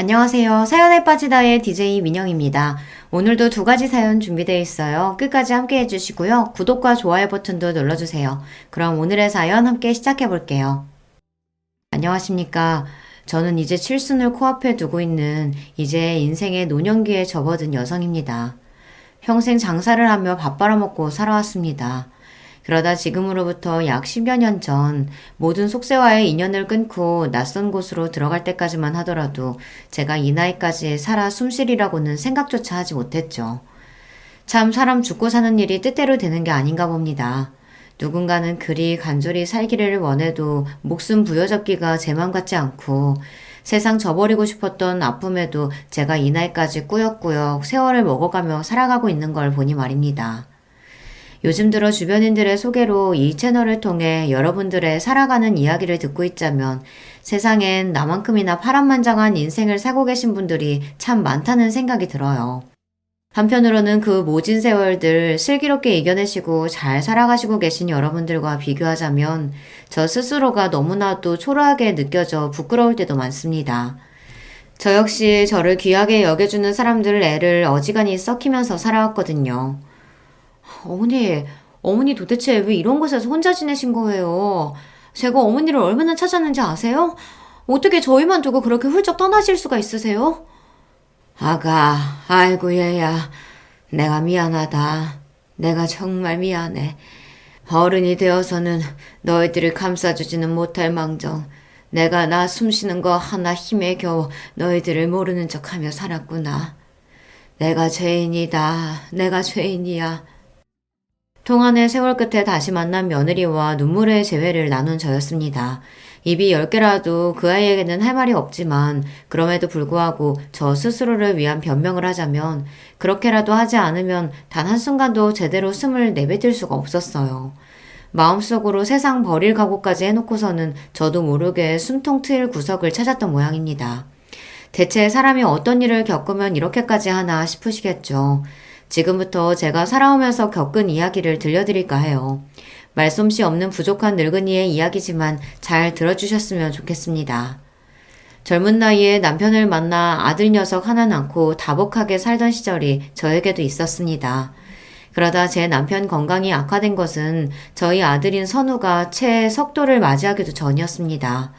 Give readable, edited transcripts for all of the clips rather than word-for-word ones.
안녕하세요. 사연에 빠지다의 DJ 민영입니다. 오늘도 두 가지 사연 준비되어 있어요. 끝까지 함께 해주시고요. 구독과 좋아요 버튼도 눌러주세요. 그럼 오늘의 사연 함께 시작해 볼게요. 안녕하십니까. 저는 이제 칠순을 코앞에 두고 있는 이제 인생의 노년기에 접어든 여성입니다. 평생 장사를 하며 밥 벌어먹고 살아왔습니다. 그러다 지금으로부터 약 10여 년 전 모든 속세와의 인연을 끊고 낯선 곳으로 들어갈 때까지만 하더라도 제가 이 나이까지 살아 숨쉬리라고는 생각조차 하지 못했죠. 참 사람 죽고 사는 일이 뜻대로 되는 게 아닌가 봅니다. 누군가는 그리 간절히 살기를 원해도 목숨 부여잡기가 제 맘 같지 않고 세상 저버리고 싶었던 아픔에도 제가 이 나이까지 꾸역꾸역 세월을 먹어가며 살아가고 있는 걸 보니 말입니다. 요즘 들어 주변인들의 소개로 이 채널을 통해 여러분들의 살아가는 이야기를 듣고 있자면 세상엔 나만큼이나 파란만장한 인생을 살고 계신 분들이 참 많다는 생각이 들어요. 한편으로는 그 모진 세월들 슬기롭게 이겨내시고 잘 살아가시고 계신 여러분들과 비교하자면 저 스스로가 너무나도 초라하게 느껴져 부끄러울 때도 많습니다. 저 역시 저를 귀하게 여겨주는 사람들 애를 어지간히 썩히면서 살아왔거든요. 어머니 도대체 왜 이런 곳에서 혼자 지내신 거예요? 제가 어머니를 얼마나 찾았는지 아세요? 어떻게 저희만 두고 그렇게 훌쩍 떠나실 수가 있으세요? 아가, 아이고 얘야, 내가 미안하다. 내가 정말 미안해. 어른이 되어서는 너희들을 감싸주지는 못할 망정 내가 나 숨쉬는 거 하나 힘에 겨워 너희들을 모르는 척하며 살았구나. 내가 죄인이다. 내가 죄인이야. 동안의 세월 끝에 다시 만난 며느리와 눈물의 재회를 나눈 저였습니다. 입이 10개라도 그 아이에게는 할 말이 없지만 그럼에도 불구하고 저 스스로를 위한 변명을 하자면 그렇게라도 하지 않으면 단 한순간도 제대로 숨을 내뱉을 수가 없었어요. 마음속으로 세상 버릴 각오까지 해놓고서는 저도 모르게 숨통 트일 구석을 찾았던 모양입니다. 대체 사람이 어떤 일을 겪으면 이렇게까지 하나 싶으시겠죠. 지금부터 제가 살아오면서 겪은 이야기를 들려드릴까 해요. 말솜씨 없는 부족한 늙은이의 이야기지만 잘 들어주셨으면 좋겠습니다. 젊은 나이에 남편을 만나 아들 녀석 하나 낳고 다복하게 살던 시절이 저에게도 있었습니다. 그러다 제 남편 건강이 악화된 것은 저희 아들인 선우가 채 석도를 맞이하기도 전이었습니다.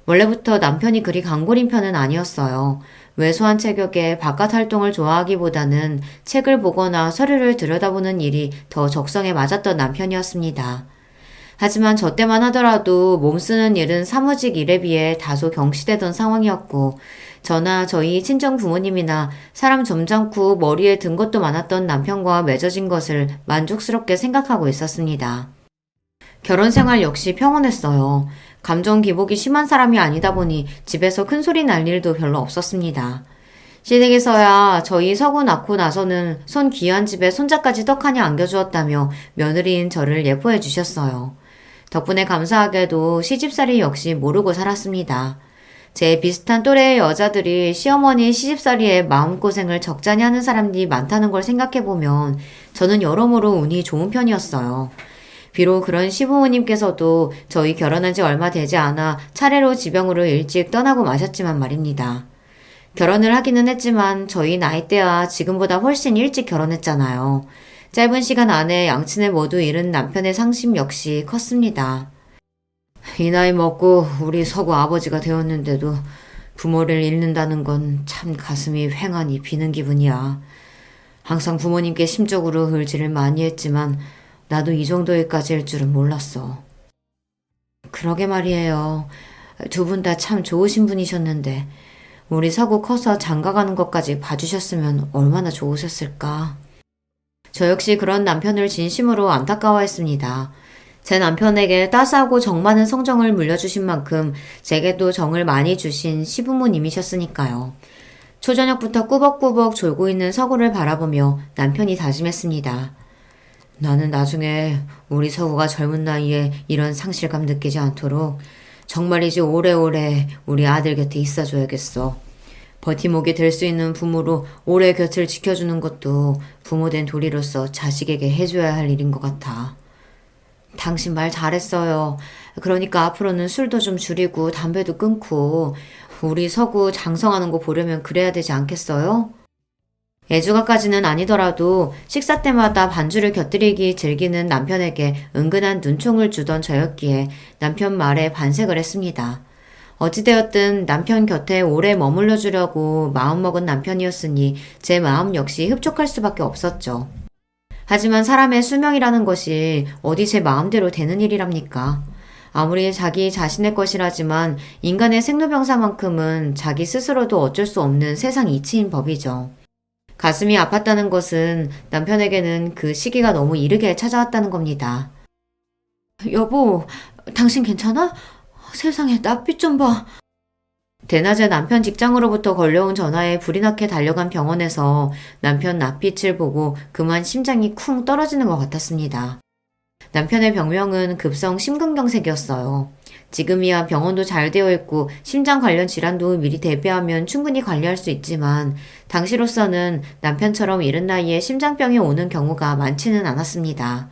원래부터 남편이 그리 강골인 편은 아니었어요. 왜소한 체격에 바깥 활동을 좋아하기보다는 책을 보거나 서류를 들여다보는 일이 더 적성에 맞았던 남편이었습니다. 하지만 저 때만 하더라도 몸 쓰는 일은 사무직 일에 비해 다소 경시되던 상황이었고 저나 저희 친정 부모님이나 사람 점잖고 머리에 든 것도 많았던 남편과 맺어진 것을 만족스럽게 생각하고 있었습니다. 결혼 생활 역시 평온했어요. 감정 기복이 심한 사람이 아니다 보니 집에서 큰 소리 날 일도 별로 없었습니다. 시댁에서야 저희 서구 낳고 나서는 손 귀한 집에 손자까지 떡하니 안겨주었다며 며느리인 저를 예뻐해 주셨어요. 덕분에 감사하게도 시집살이 역시 모르고 살았습니다. 제 비슷한 또래의 여자들이 시어머니 시집살이에 마음고생을 적잖이 하는 사람들이 많다는 걸 생각해보면 저는 여러모로 운이 좋은 편이었어요. 비록 그런 시부모님께서도 저희 결혼한 지 얼마 되지 않아 차례로 지병으로 일찍 떠나고 마셨지만 말입니다. 결혼을 하기는 했지만 저희 나이대와 지금보다 훨씬 일찍 결혼했잖아요. 짧은 시간 안에 양친을 모두 잃은 남편의 상심 역시 컸습니다. 이 나이 먹고 우리 서구 아버지가 되었는데도 부모를 잃는다는 건 참 가슴이 휑하니 비는 기분이야. 항상 부모님께 심적으로 의지를 많이 했지만 나도 이 정도일까지일 줄은 몰랐어. 그러게 말이에요. 두 분 다 참 좋으신 분이셨는데 우리 서구 커서 장가가는 것까지 봐주셨으면 얼마나 좋으셨을까. 저 역시 그런 남편을 진심으로 안타까워했습니다. 제 남편에게 따스하고 정 많은 성정을 물려주신 만큼 제게도 정을 많이 주신 시부모님이셨으니까요. 초저녁부터 꾸벅꾸벅 졸고 있는 서구를 바라보며 남편이 다짐했습니다. 나는 나중에 우리 서구가 젊은 나이에 이런 상실감 느끼지 않도록 정말이지 오래오래 우리 아들 곁에 있어줘야겠어. 버팀목이 될 수 있는 부모로 오래 곁을 지켜주는 것도 부모된 도리로서 자식에게 해줘야 할 일인 것 같아. 당신 말 잘했어요. 그러니까 앞으로는 술도 좀 줄이고 담배도 끊고 우리 서구 장성하는 거 보려면 그래야 되지 않겠어요? 애주가까지는 아니더라도 식사 때마다 반주를 곁들이기 즐기는 남편에게 은근한 눈총을 주던 저였기에 남편 말에 반색을 했습니다. 어찌되었든 남편 곁에 오래 머물러 주려고 마음먹은 남편이었으니 제 마음 역시 흡족할 수밖에 없었죠. 하지만 사람의 수명이라는 것이 어디 제 마음대로 되는 일이랍니까? 아무리 자기 자신의 것이라지만 인간의 생로병사만큼은 자기 스스로도 어쩔 수 없는 세상 이치인 법이죠. 가슴이 아팠다는 것은 남편에게는 그 시기가 너무 이르게 찾아왔다는 겁니다. 여보, 당신 괜찮아? 세상에 낯빛 좀 봐. 대낮에 남편 직장으로부터 걸려온 전화에 불이 나게 달려간 병원에서 남편 낯빛을 보고 그만 심장이 쿵 떨어지는 것 같았습니다. 남편의 병명은 급성 심근경색이었어요. 지금이야 병원도 잘 되어 있고 심장 관련 질환도 미리 대비하면 충분히 관리할 수 있지만 당시로서는 남편처럼 이른 나이에 심장병이 오는 경우가 많지는 않았습니다.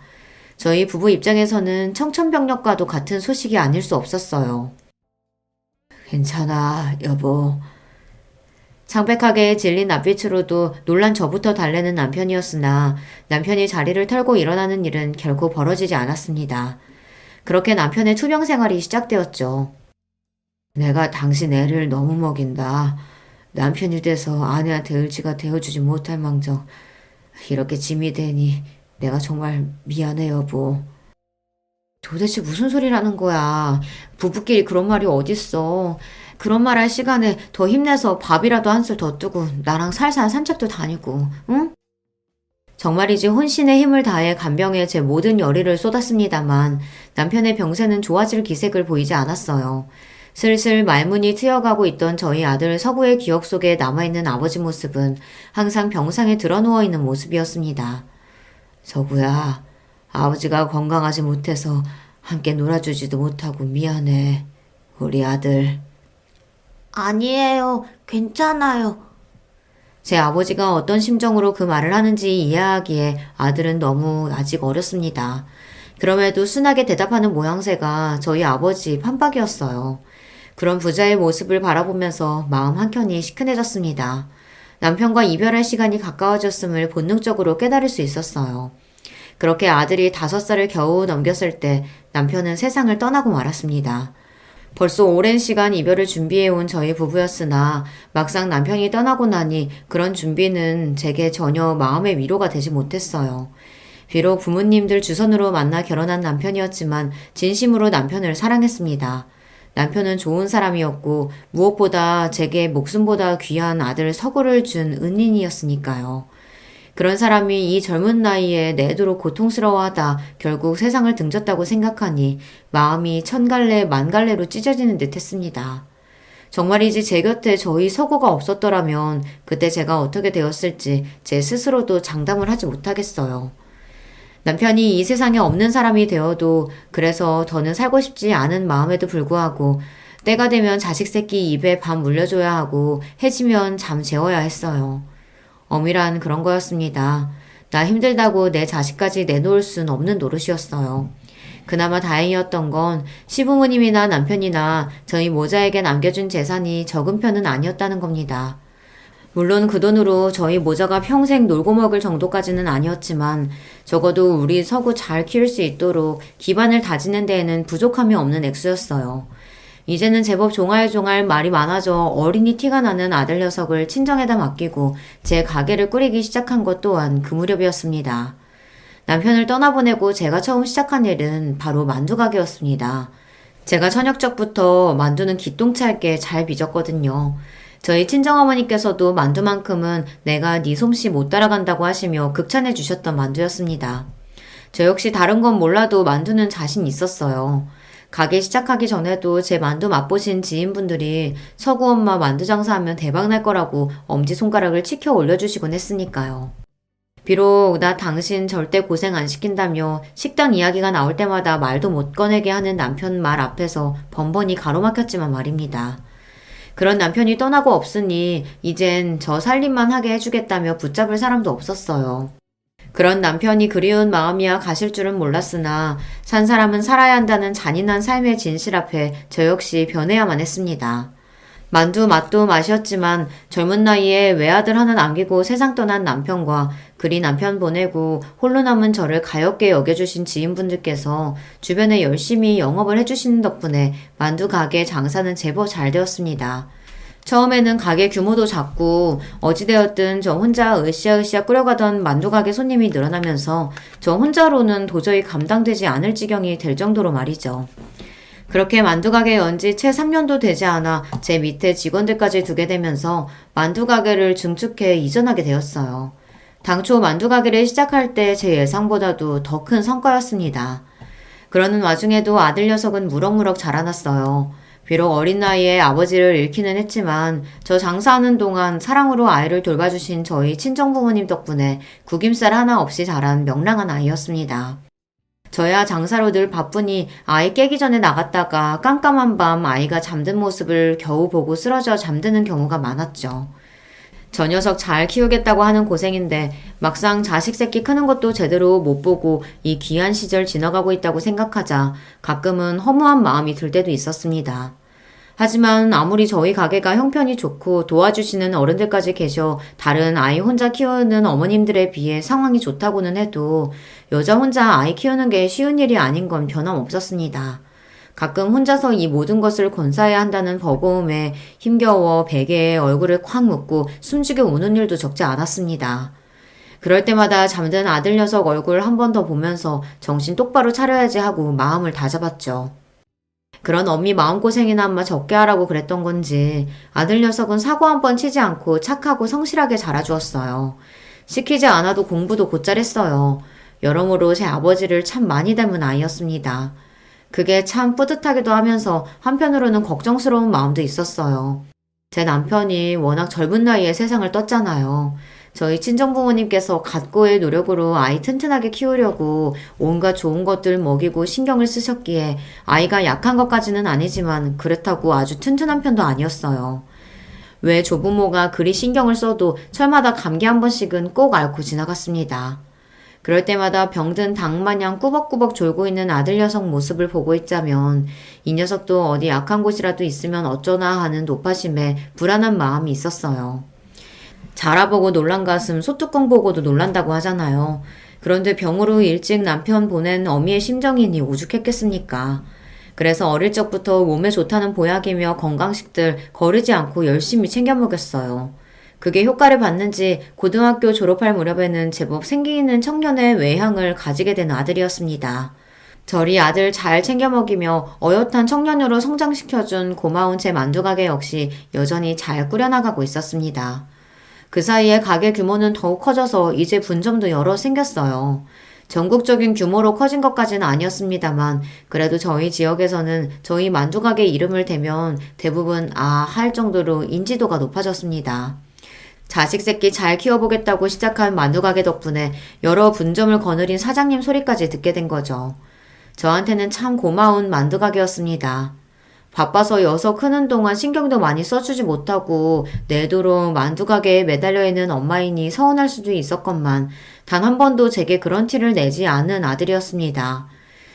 저희 부부 입장에서는 청천벽력과도 같은 소식이 아닐 수 없었어요. 괜찮아, 여보. 창백하게 질린 낯빛으로도 놀란 저부터 달래는 남편이었으나 남편이 자리를 털고 일어나는 일은 결코 벌어지지 않았습니다. 그렇게 남편의 투병 생활이 시작되었죠. 내가 당신 애를 너무 먹인다. 남편이 돼서 아내한테 을지가 되어주지 못할 망정 이렇게 짐이 되니 내가 정말 미안해 여보. 도대체 무슨 소리라는 거야. 부부끼리 그런 말이 어딨어. 그런 말 할 시간에 더 힘내서 밥이라도 한술 더 뜨고 나랑 살살 산책도 다니고, 응? 정말이지 혼신의 힘을 다해 간병에 제 모든 열의를 쏟았습니다만 남편의 병세는 좋아질 기색을 보이지 않았어요. 슬슬 말문이 트여가고 있던 저희 아들 서구의 기억 속에 남아있는 아버지 모습은 항상 병상에 드러누워 있는 모습이었습니다. 서구야, 아버지가 건강하지 못해서 함께 놀아주지도 못하고 미안해. 우리 아들. 아니에요. 괜찮아요. 제 아버지가 어떤 심정으로 그 말을 하는지 이해하기에 아들은 너무 아직 어렸습니다. 그럼에도 순하게 대답하는 모양새가 저희 아버지 판박이었어요. 그런 부자의 모습을 바라보면서 마음 한켠이 시큰해졌습니다. 남편과 이별할 시간이 가까워졌음을 본능적으로 깨달을 수 있었어요. 그렇게 아들이 5살을 겨우 넘겼을 때 남편은 세상을 떠나고 말았습니다. 벌써 오랜 시간 이별을 준비해온 저희 부부였으나 막상 남편이 떠나고 나니 그런 준비는 제게 전혀 마음의 위로가 되지 못했어요. 비록 부모님들 주선으로 만나 결혼한 남편이었지만 진심으로 남편을 사랑했습니다. 남편은 좋은 사람이었고 무엇보다 제게 목숨보다 귀한 아들 서구를 준 은인이었으니까요. 그런 사람이 이 젊은 나이에 내도록 고통스러워하다 결국 세상을 등졌다고 생각하니 마음이 천갈래 만갈래로 찢어지는 듯 했습니다. 정말이지 제 곁에 저희 서구가 없었더라면 그때 제가 어떻게 되었을지 제 스스로도 장담을 하지 못하겠어요. 남편이 이 세상에 없는 사람이 되어도 그래서 더는 살고 싶지 않은 마음에도 불구하고 때가 되면 자식 새끼 입에 밥 물려줘야 하고 해지면 잠 재워야 했어요. 엄밀한 그런 거였습니다. 나 힘들다고 내 자식까지 내놓을 순 없는 노릇이었어요. 그나마 다행이었던 건 시부모님이나 남편이나 저희 모자에게 남겨준 재산이 적은 편은 아니었다는 겁니다. 물론 그 돈으로 저희 모자가 평생 놀고 먹을 정도까지는 아니었지만 적어도 우리 서구 잘 키울 수 있도록 기반을 다지는 데에는 부족함이 없는 액수였어요. 이제는 제법 종알종알 말이 많아져 어린이 티가 나는 아들 녀석을 친정에다 맡기고 제 가게를 꾸리기 시작한 것 또한 그 무렵이었습니다. 남편을 떠나보내고 제가 처음 시작한 일은 바로 만두 가게였습니다. 제가 저녁적부터 만두는 기똥차게 잘 빚었거든요. 저희 친정어머니께서도 만두만큼은 내가 네 솜씨 못 따라간다고 하시며 극찬해 주셨던 만두였습니다. 저 역시 다른 건 몰라도 만두는 자신 있었어요. 가게 시작하기 전에도 제 만두 맛보신 지인분들이 서구 엄마 만두 장사하면 대박 날 거라고 엄지손가락을 치켜 올려주시곤 했으니까요. 비록 나 당신 절대 고생 안 시킨다며 식당 이야기가 나올 때마다 말도 못 꺼내게 하는 남편 말 앞에서 번번이 가로막혔지만 말입니다. 그런 남편이 떠나고 없으니 이젠 저 살림만 하게 해주겠다며 붙잡을 사람도 없었어요. 그런 남편이 그리운 마음이야 가실 줄은 몰랐으나 산 사람은 살아야 한다는 잔인한 삶의 진실 앞에 저 역시 변해야만 했습니다. 만두 맛도 맛이었지만 젊은 나이에 외아들 하나 남기고 세상 떠난 남편과 그리 남편 보내고 홀로 남은 저를 가엾게 여겨주신 지인분들께서 주변에 열심히 영업을 해주시는 덕분에 만두 가게 장사는 제법 잘 되었습니다. 처음에는 가게 규모도 작고 어찌되었든 저 혼자 으쌰으쌰 끓여가던 만두 가게 손님이 늘어나면서 저 혼자로는 도저히 감당되지 않을 지경이 될 정도로 말이죠. 그렇게 만두 가게 연지 채 3년도 되지 않아 제 밑에 직원들까지 두게 되면서 만두 가게를 증축해 이전하게 되었어요. 당초 만두 가게를 시작할 때 제 예상보다도 더 큰 성과였습니다. 그러는 와중에도 아들 녀석은 무럭무럭 자라났어요. 비록 어린 나이에 아버지를 잃기는 했지만 저 장사하는 동안 사랑으로 아이를 돌봐주신 저희 친정부모님 덕분에 구김살 하나 없이 자란 명랑한 아이였습니다. 저야 장사로 늘 바쁘니 아이 깨기 전에 나갔다가 깜깜한 밤 아이가 잠든 모습을 겨우 보고 쓰러져 잠드는 경우가 많았죠. 저 녀석 잘 키우겠다고 하는 고생인데 막상 자식 새끼 크는 것도 제대로 못 보고 이 귀한 시절 지나가고 있다고 생각하자 가끔은 허무한 마음이 들 때도 있었습니다. 하지만 아무리 저희 가게가 형편이 좋고 도와주시는 어른들까지 계셔 다른 아이 혼자 키우는 어머님들에 비해 상황이 좋다고는 해도 여자 혼자 아이 키우는 게 쉬운 일이 아닌 건 변함없었습니다. 가끔 혼자서 이 모든 것을 건사해야 한다는 버거움에 힘겨워 베개에 얼굴을 콱 묻고 숨죽여 우는 일도 적지 않았습니다. 그럴 때마다 잠든 아들 녀석 얼굴 한 번 더 보면서 정신 똑바로 차려야지 하고 마음을 다잡았죠. 그런 엄미 마음고생이나마 적게 하라고 그랬던 건지 아들 녀석은 사고 한 번 치지 않고 착하고 성실하게 자라주었어요. 시키지 않아도 공부도 곧잘 했어요. 여러모로 제 아버지를 참 많이 닮은 아이였습니다. 그게 참 뿌듯하기도 하면서 한편으로는 걱정스러운 마음도 있었어요. 제 남편이 워낙 젊은 나이에 세상을 떴잖아요. 저희 친정부모님께서 갖고의 노력으로 아이 튼튼하게 키우려고 온갖 좋은 것들 먹이고 신경을 쓰셨기에 아이가 약한 것까지는 아니지만 그렇다고 아주 튼튼한 편도 아니었어요. 왜 조부모가 그리 신경을 써도 철마다 감기 한 번씩은 꼭 앓고 지나갔습니다. 그럴 때마다 병든 닭마냥 꾸벅꾸벅 졸고 있는 아들 녀석 모습을 보고 있자면 이 녀석도 어디 약한 곳이라도 있으면 어쩌나 하는 노파심에 불안한 마음이 있었어요. 자라보고 놀란 가슴 소뚜껑 보고도 놀란다고 하잖아요. 그런데 병으로 일찍 남편 보낸 어미의 심정이니 오죽했겠습니까? 그래서 어릴 적부터 몸에 좋다는 보약이며 건강식들 거르지 않고 열심히 챙겨 먹였어요. 그게 효과를 봤는지 고등학교 졸업할 무렵에는 제법 생기 있는 청년의 외향을 가지게 된 아들이었습니다. 저리 아들 잘 챙겨 먹이며 어엿한 청년으로 성장시켜준 고마운 제 만두가게 역시 여전히 잘 꾸려나가고 있었습니다. 그 사이에 가게 규모는 더욱 커져서 이제 분점도 여러 생겼어요. 전국적인 규모로 커진 것까지는 아니었습니다만 그래도 저희 지역에서는 저희 만두가게 이름을 대면 대부분 할 정도로 인지도가 높아졌습니다. 자식 새끼 잘 키워보겠다고 시작한 만두가게 덕분에 여러 분점을 거느린 사장님 소리까지 듣게 된 거죠. 저한테는 참 고마운 만두가게였습니다. 바빠서 여서 크는 동안 신경도 많이 써주지 못하고 내도록 만두가게에 매달려 있는 엄마이니 서운할 수도 있었건만 단 한 번도 제게 그런 티를 내지 않은 아들이었습니다.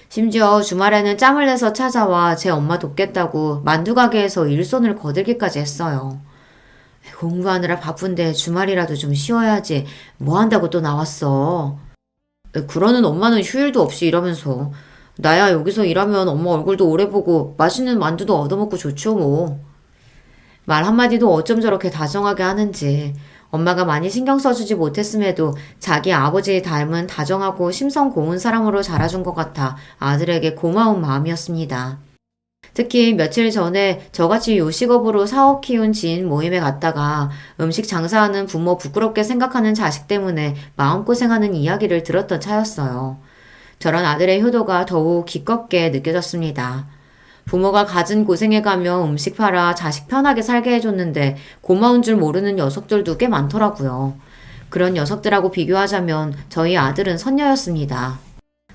심지어 주말에는 짬을 내서 찾아와 제 엄마 돕겠다고 만두가게에서 일손을 거들기까지 했어요. 공부하느라 바쁜데 주말이라도 좀 쉬어야지 뭐 한다고 또 나왔어. 그러는 엄마는 휴일도 없이 일하면서 나야 여기서 일하면 엄마 얼굴도 오래 보고 맛있는 만두도 얻어먹고 좋죠 뭐. 말 한마디도 어쩜 저렇게 다정하게 하는지 엄마가 많이 신경 써주지 못했음에도 자기 아버지 닮은 다정하고 심성 고운 사람으로 자라준 것 같아 아들에게 고마운 마음이었습니다. 특히 며칠 전에 저같이 요식업으로 사업 키운 지인 모임에 갔다가 음식 장사하는 부모 부끄럽게 생각하는 자식 때문에 마음고생하는 이야기를 들었던 차였어요. 저런 아들의 효도가 더욱 기껍게 느껴졌습니다. 부모가 갖은 고생해가며 음식 팔아 자식 편하게 살게 해줬는데 고마운 줄 모르는 녀석들도 꽤 많더라고요. 그런 녀석들하고 비교하자면 저희 아들은 선녀였습니다.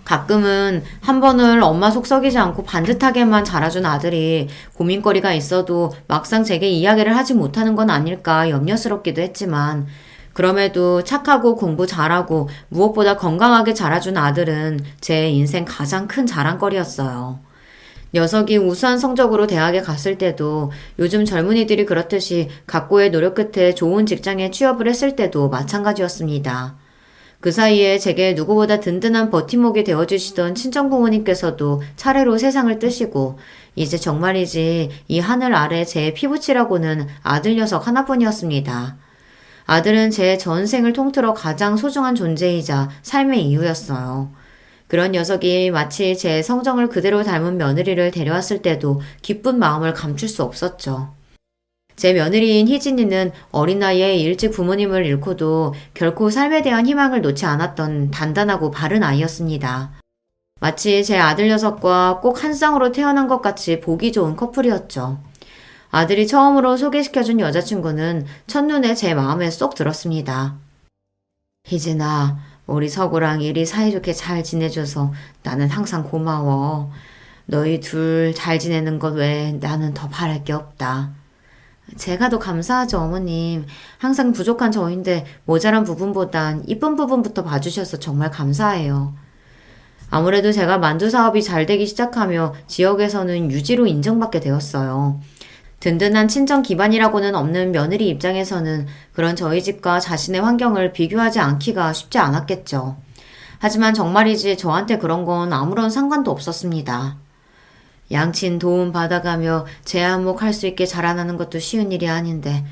가끔은 한 번을 엄마 속 썩이지 않고 반듯하게만 자라준 아들이 고민거리가 있어도 막상 제게 이야기를 하지 못하는 건 아닐까 염려스럽기도 했지만 그럼에도 착하고 공부 잘하고 무엇보다 건강하게 자라준 아들은 제 인생 가장 큰 자랑거리였어요. 녀석이 우수한 성적으로 대학에 갔을 때도 요즘 젊은이들이 그렇듯이 각고의 노력 끝에 좋은 직장에 취업을 했을 때도 마찬가지였습니다. 그 사이에 제게 누구보다 든든한 버팀목이 되어주시던 친정부모님께서도 차례로 세상을 뜨시고 이제 정말이지 이 하늘 아래 제 피부치라고는 아들 녀석 하나뿐이었습니다. 아들은 제 전생을 통틀어 가장 소중한 존재이자 삶의 이유였어요. 그런 녀석이 마치 제 성정을 그대로 닮은 며느리를 데려왔을 때도 기쁜 마음을 감출 수 없었죠. 제 며느리인 희진이는 어린 나이에 일찍 부모님을 잃고도 결코 삶에 대한 희망을 놓지 않았던 단단하고 바른 아이였습니다. 마치 제 아들 녀석과 꼭 한 쌍으로 태어난 것 같이 보기 좋은 커플이었죠. 아들이 처음으로 소개시켜준 여자친구는 첫눈에 제 마음에 쏙 들었습니다. 희진아, 우리 서구랑 일이 사이좋게 잘 지내줘서 나는 항상 고마워. 너희 둘 잘 지내는 것 외에 나는 더 바랄 게 없다. 제가 더 감사하죠, 어머님. 항상 부족한 저인데 모자란 부분보단 이쁜 부분부터 봐주셔서 정말 감사해요. 아무래도 제가 만두 사업이 잘 되기 시작하며 지역에서는 유지로 인정받게 되었어요. 든든한 친정 기반이라고는 없는 며느리 입장에서는 그런 저희 집과 자신의 환경을 비교하지 않기가 쉽지 않았겠죠. 하지만 정말이지 저한테 그런 건 아무런 상관도 없었습니다. 양친 도움 받아가며 제 안목할 수 있게 자라나는 것도 쉬운 일이 아닌데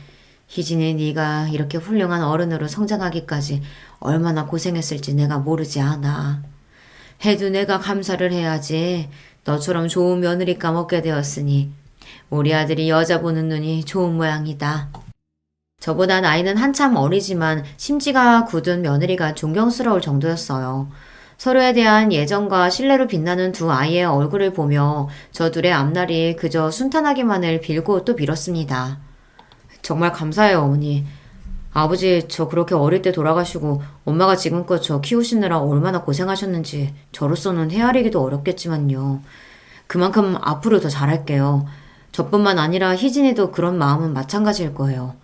희진이 네가 이렇게 훌륭한 어른으로 성장하기까지 얼마나 고생했을지 내가 모르지 않아. 해도 내가 감사를 해야지. 너처럼 좋은 며느리 까먹게 되었으니 우리 아들이 여자 보는 눈이 좋은 모양이다. 저보다 나이는 한참 어리지만 심지가 굳은 며느리가 존경스러울 정도였어요. 서로에 대한 예정과 신뢰로 빛나는 두 아이의 얼굴을 보며 저 둘의 앞날이 그저 순탄하기만을 빌고 또 빌었습니다. 정말 감사해요, 어머니. 아버지 저 그렇게 어릴 때 돌아가시고 엄마가 지금껏 저 키우시느라 얼마나 고생하셨는지 저로서는 헤아리기도 어렵겠지만요. 그만큼 앞으로 더 잘할게요. 저뿐만 아니라 희진이도 그런 마음은 마찬가지일 거예요.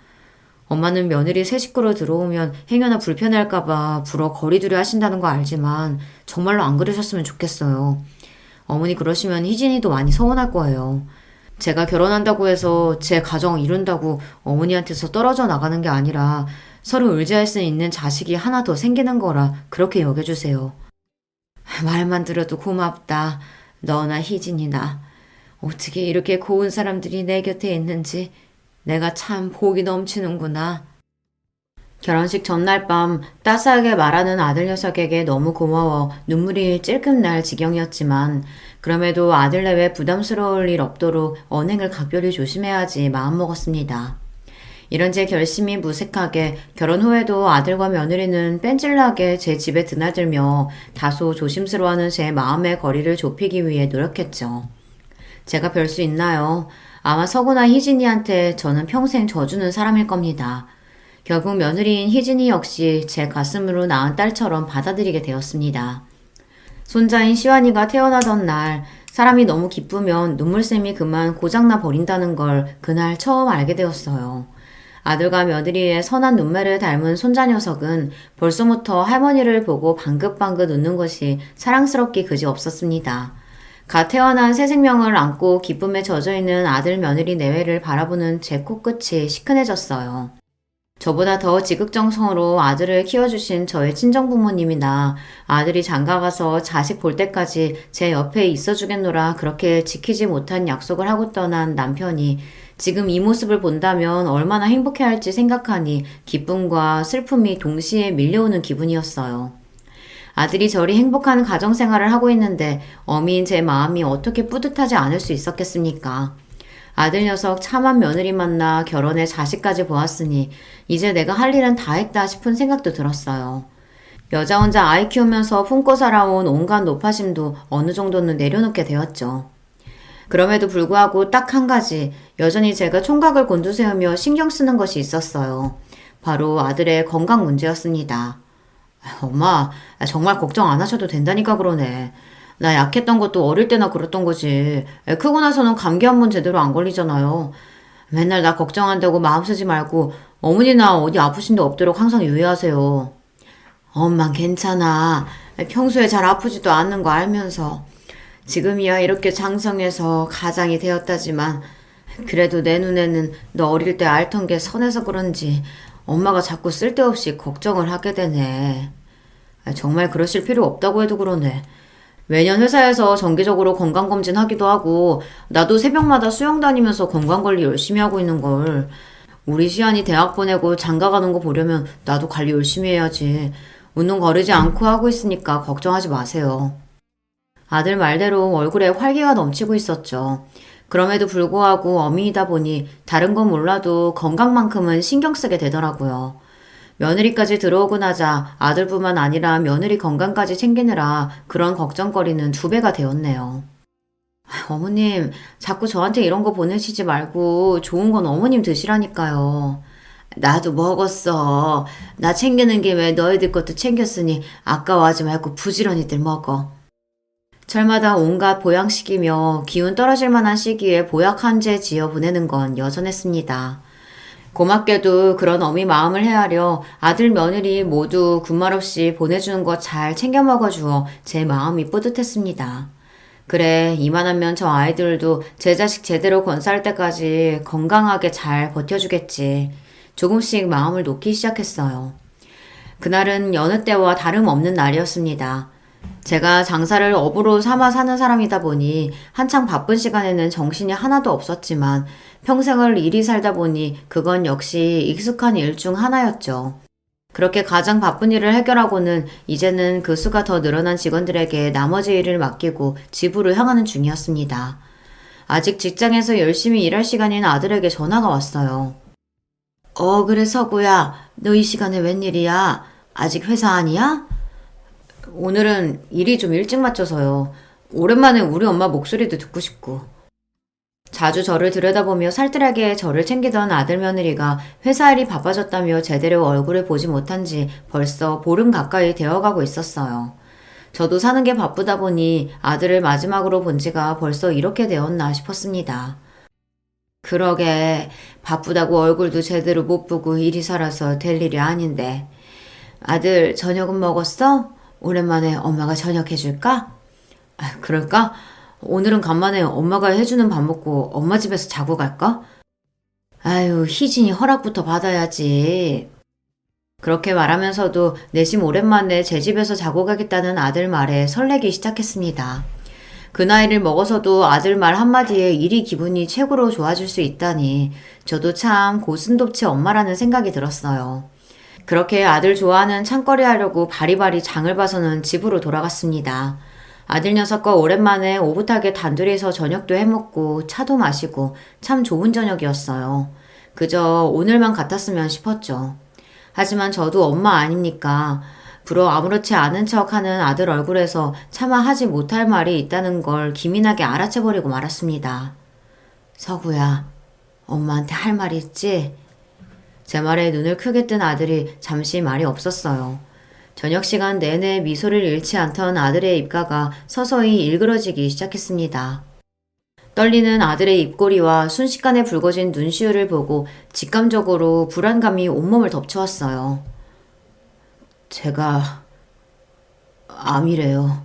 엄마는 며느리 새 식구로 들어오면 행여나 불편할까봐 불어 거리두리 하신다는 거 알지만 정말로 안 그러셨으면 좋겠어요. 어머니 그러시면 희진이도 많이 서운할 거예요. 제가 결혼한다고 해서 제 가정 이룬다고 어머니한테서 떨어져 나가는 게 아니라 서로 의지할 수 있는 자식이 하나 더 생기는 거라 그렇게 여겨주세요. 말만 들어도 고맙다. 너나 희진이나. 어떻게 이렇게 고운 사람들이 내 곁에 있는지 내가 참 복이 넘치는구나. 결혼식 전날 밤 따스하게 말하는 아들 녀석에게 너무 고마워 눈물이 찔끔 날 지경이었지만 그럼에도 아들 내외 부담스러울 일 없도록 언행을 각별히 조심해야지 마음먹었습니다. 이런 제 결심이 무색하게 결혼 후에도 아들과 며느리는 뺀질나게 제 집에 드나들며 다소 조심스러워하는 제 마음의 거리를 좁히기 위해 노력했죠. 제가 별 수 있나요? 아마 서구나 희진이한테 저는 평생 져주는 사람일 겁니다. 결국 며느리인 희진이 역시 제 가슴으로 낳은 딸처럼 받아들이게 되었습니다. 손자인 시완이가 태어나던 날 사람이 너무 기쁘면 눈물샘이 그만 고장나 버린다는 걸 그날 처음 알게 되었어요. 아들과 며느리의 선한 눈매를 닮은 손자 녀석은 벌써부터 할머니를 보고 방긋방긋 웃는 것이 사랑스럽기 그지 없었습니다. 갓 태어난 새 생명을 안고 기쁨에 젖어있는 아들 며느리 내외를 바라보는 제 코끝이 시큰해졌어요. 저보다 더 지극정성으로 아들을 키워주신 저의 친정부모님이나 아들이 장가가서 자식 볼 때까지 제 옆에 있어주겠노라 그렇게 지키지 못한 약속을 하고 떠난 남편이 지금 이 모습을 본다면 얼마나 행복해할지 생각하니 기쁨과 슬픔이 동시에 밀려오는 기분이었어요. 아들이 저리 행복한 가정생활을 하고 있는데 어미인 제 마음이 어떻게 뿌듯하지 않을 수 있었겠습니까? 아들 녀석 참한 며느리 만나 결혼해 자식까지 보았으니 이제 내가 할 일은 다 했다 싶은 생각도 들었어요. 여자 혼자 아이 키우면서 품고 살아온 온갖 노파심도 어느 정도는 내려놓게 되었죠. 그럼에도 불구하고 딱 한 가지 여전히 제가 총각을 곤두세우며 신경 쓰는 것이 있었어요. 바로 아들의 건강 문제였습니다. 엄마, 정말 걱정 안 하셔도 된다니까 그러네. 나 약했던 것도 어릴 때나 그랬던 거지. 애 크고 나서는 감기 한 번 제대로 안 걸리잖아요. 맨날 나 걱정한다고 마음 쓰지 말고 어머니나 어디 아프신 데 없도록 항상 유의하세요. 엄만 괜찮아. 평소에 잘 아프지도 않는 거 알면서. 지금이야 이렇게 장성해서 가장이 되었다지만 그래도 내 눈에는 너 어릴 때 앓던 게 선해서 그런지 엄마가 자꾸 쓸데없이 걱정을 하게 되네. 정말 그러실 필요 없다고 해도 그러네. 매년 회사에서 정기적으로 건강검진 하기도 하고 나도 새벽마다 수영 다니면서 건강관리 열심히 하고 있는 걸. 우리 시안이 대학 보내고 장가 가는 거 보려면 나도 관리 열심히 해야지. 운동 거르지 않고 하고 있으니까 걱정하지 마세요. 아들 말대로 얼굴에 활기가 넘치고 있었죠. 그럼에도 불구하고 어미이다 보니 다른 건 몰라도 건강만큼은 신경 쓰게 되더라고요. 며느리까지 들어오고 나자 아들뿐만 아니라 며느리 건강까지 챙기느라 그런 걱정거리는 두 배가 되었네요. 어머님, 자꾸 저한테 이런 거 보내시지 말고 좋은 건 어머님 드시라니까요. 나도 먹었어. 나 챙기는 김에 너희들 것도 챙겼으니 아까워하지 말고 부지런히들 먹어. 철마다 온갖 보양식이며 기운 떨어질 만한 시기에 보약 한 제 지어 보내는 건 여전했습니다. 고맙게도 그런 어미 마음을 헤아려 아들 며느리 모두 군말 없이 보내주는 거 잘 챙겨 먹어주어 제 마음이 뿌듯했습니다. 그래, 이만하면 저 아이들도 제 자식 제대로 건사할 때까지 건강하게 잘 버텨주겠지. 조금씩 마음을 놓기 시작했어요. 그날은 여느 때와 다름없는 날이었습니다. 제가 장사를 업으로 삼아 사는 사람이다 보니 한창 바쁜 시간에는 정신이 하나도 없었지만 평생을 일이 살다 보니 그건 역시 익숙한 일 중 하나였죠. 그렇게 가장 바쁜 일을 해결하고는 이제는 그 수가 더 늘어난 직원들에게 나머지 일을 맡기고 집으로 향하는 중이었습니다. 아직 직장에서 열심히 일할 시간인 아들에게 전화가 왔어요. 그래 서구야. 너 이 시간에 웬일이야? 아직 회사 아니야? 오늘은 일이 좀 일찍 마쳐서요. 오랜만에 우리 엄마 목소리도 듣고 싶고. 자주 저를 들여다보며 살뜰하게 저를 챙기던 아들 며느리가 회사 일이 바빠졌다며 제대로 얼굴을 보지 못한 지 벌써 보름 가까이 되어가고 있었어요. 저도 사는 게 바쁘다 보니 아들을 마지막으로 본 지가 벌써 이렇게 되었나 싶었습니다. 그러게 바쁘다고 얼굴도 제대로 못 보고 일이 살아서 될 일이 아닌데. 아들 저녁은 먹었어? 오랜만에 엄마가 저녁 해줄까? 그럴까? 오늘은 간만에 엄마가 해주는 밥 먹고 엄마 집에서 자고 갈까? 아유, 희진이 허락부터 받아야지. 그렇게 말하면서도 내심 오랜만에 제 집에서 자고 가겠다는 아들 말에 설레기 시작했습니다. 그 나이를 먹어서도 아들 말 한마디에 일이 기분이 최고로 좋아질 수 있다니 저도 참 고슴도치 엄마라는 생각이 들었어요. 그렇게 아들 좋아하는 창거리 하려고 바리바리 장을 봐서는 집으로 돌아갔습니다. 아들 녀석과 오랜만에 오붓하게 단둘이서 저녁도 해먹고 차도 마시고 참 좋은 저녁이었어요. 그저 오늘만 같았으면 싶었죠. 하지만 저도 엄마 아닙니까? 불어 아무렇지 않은 척하는 아들 얼굴에서 차마 하지 못할 말이 있다는 걸 기민하게 알아채버리고 말았습니다. 서구야, 엄마한테 할 말 있지? 제 말에 눈을 크게 뜬 아들이 잠시 말이 없었어요. 저녁 시간 내내 미소를 잃지 않던 아들의 입가가 서서히 일그러지기 시작했습니다. 떨리는 아들의 입꼬리와 순식간에 붉어진 눈시울을 보고 직감적으로 불안감이 온몸을 덮쳐왔어요. 제가 암이래요.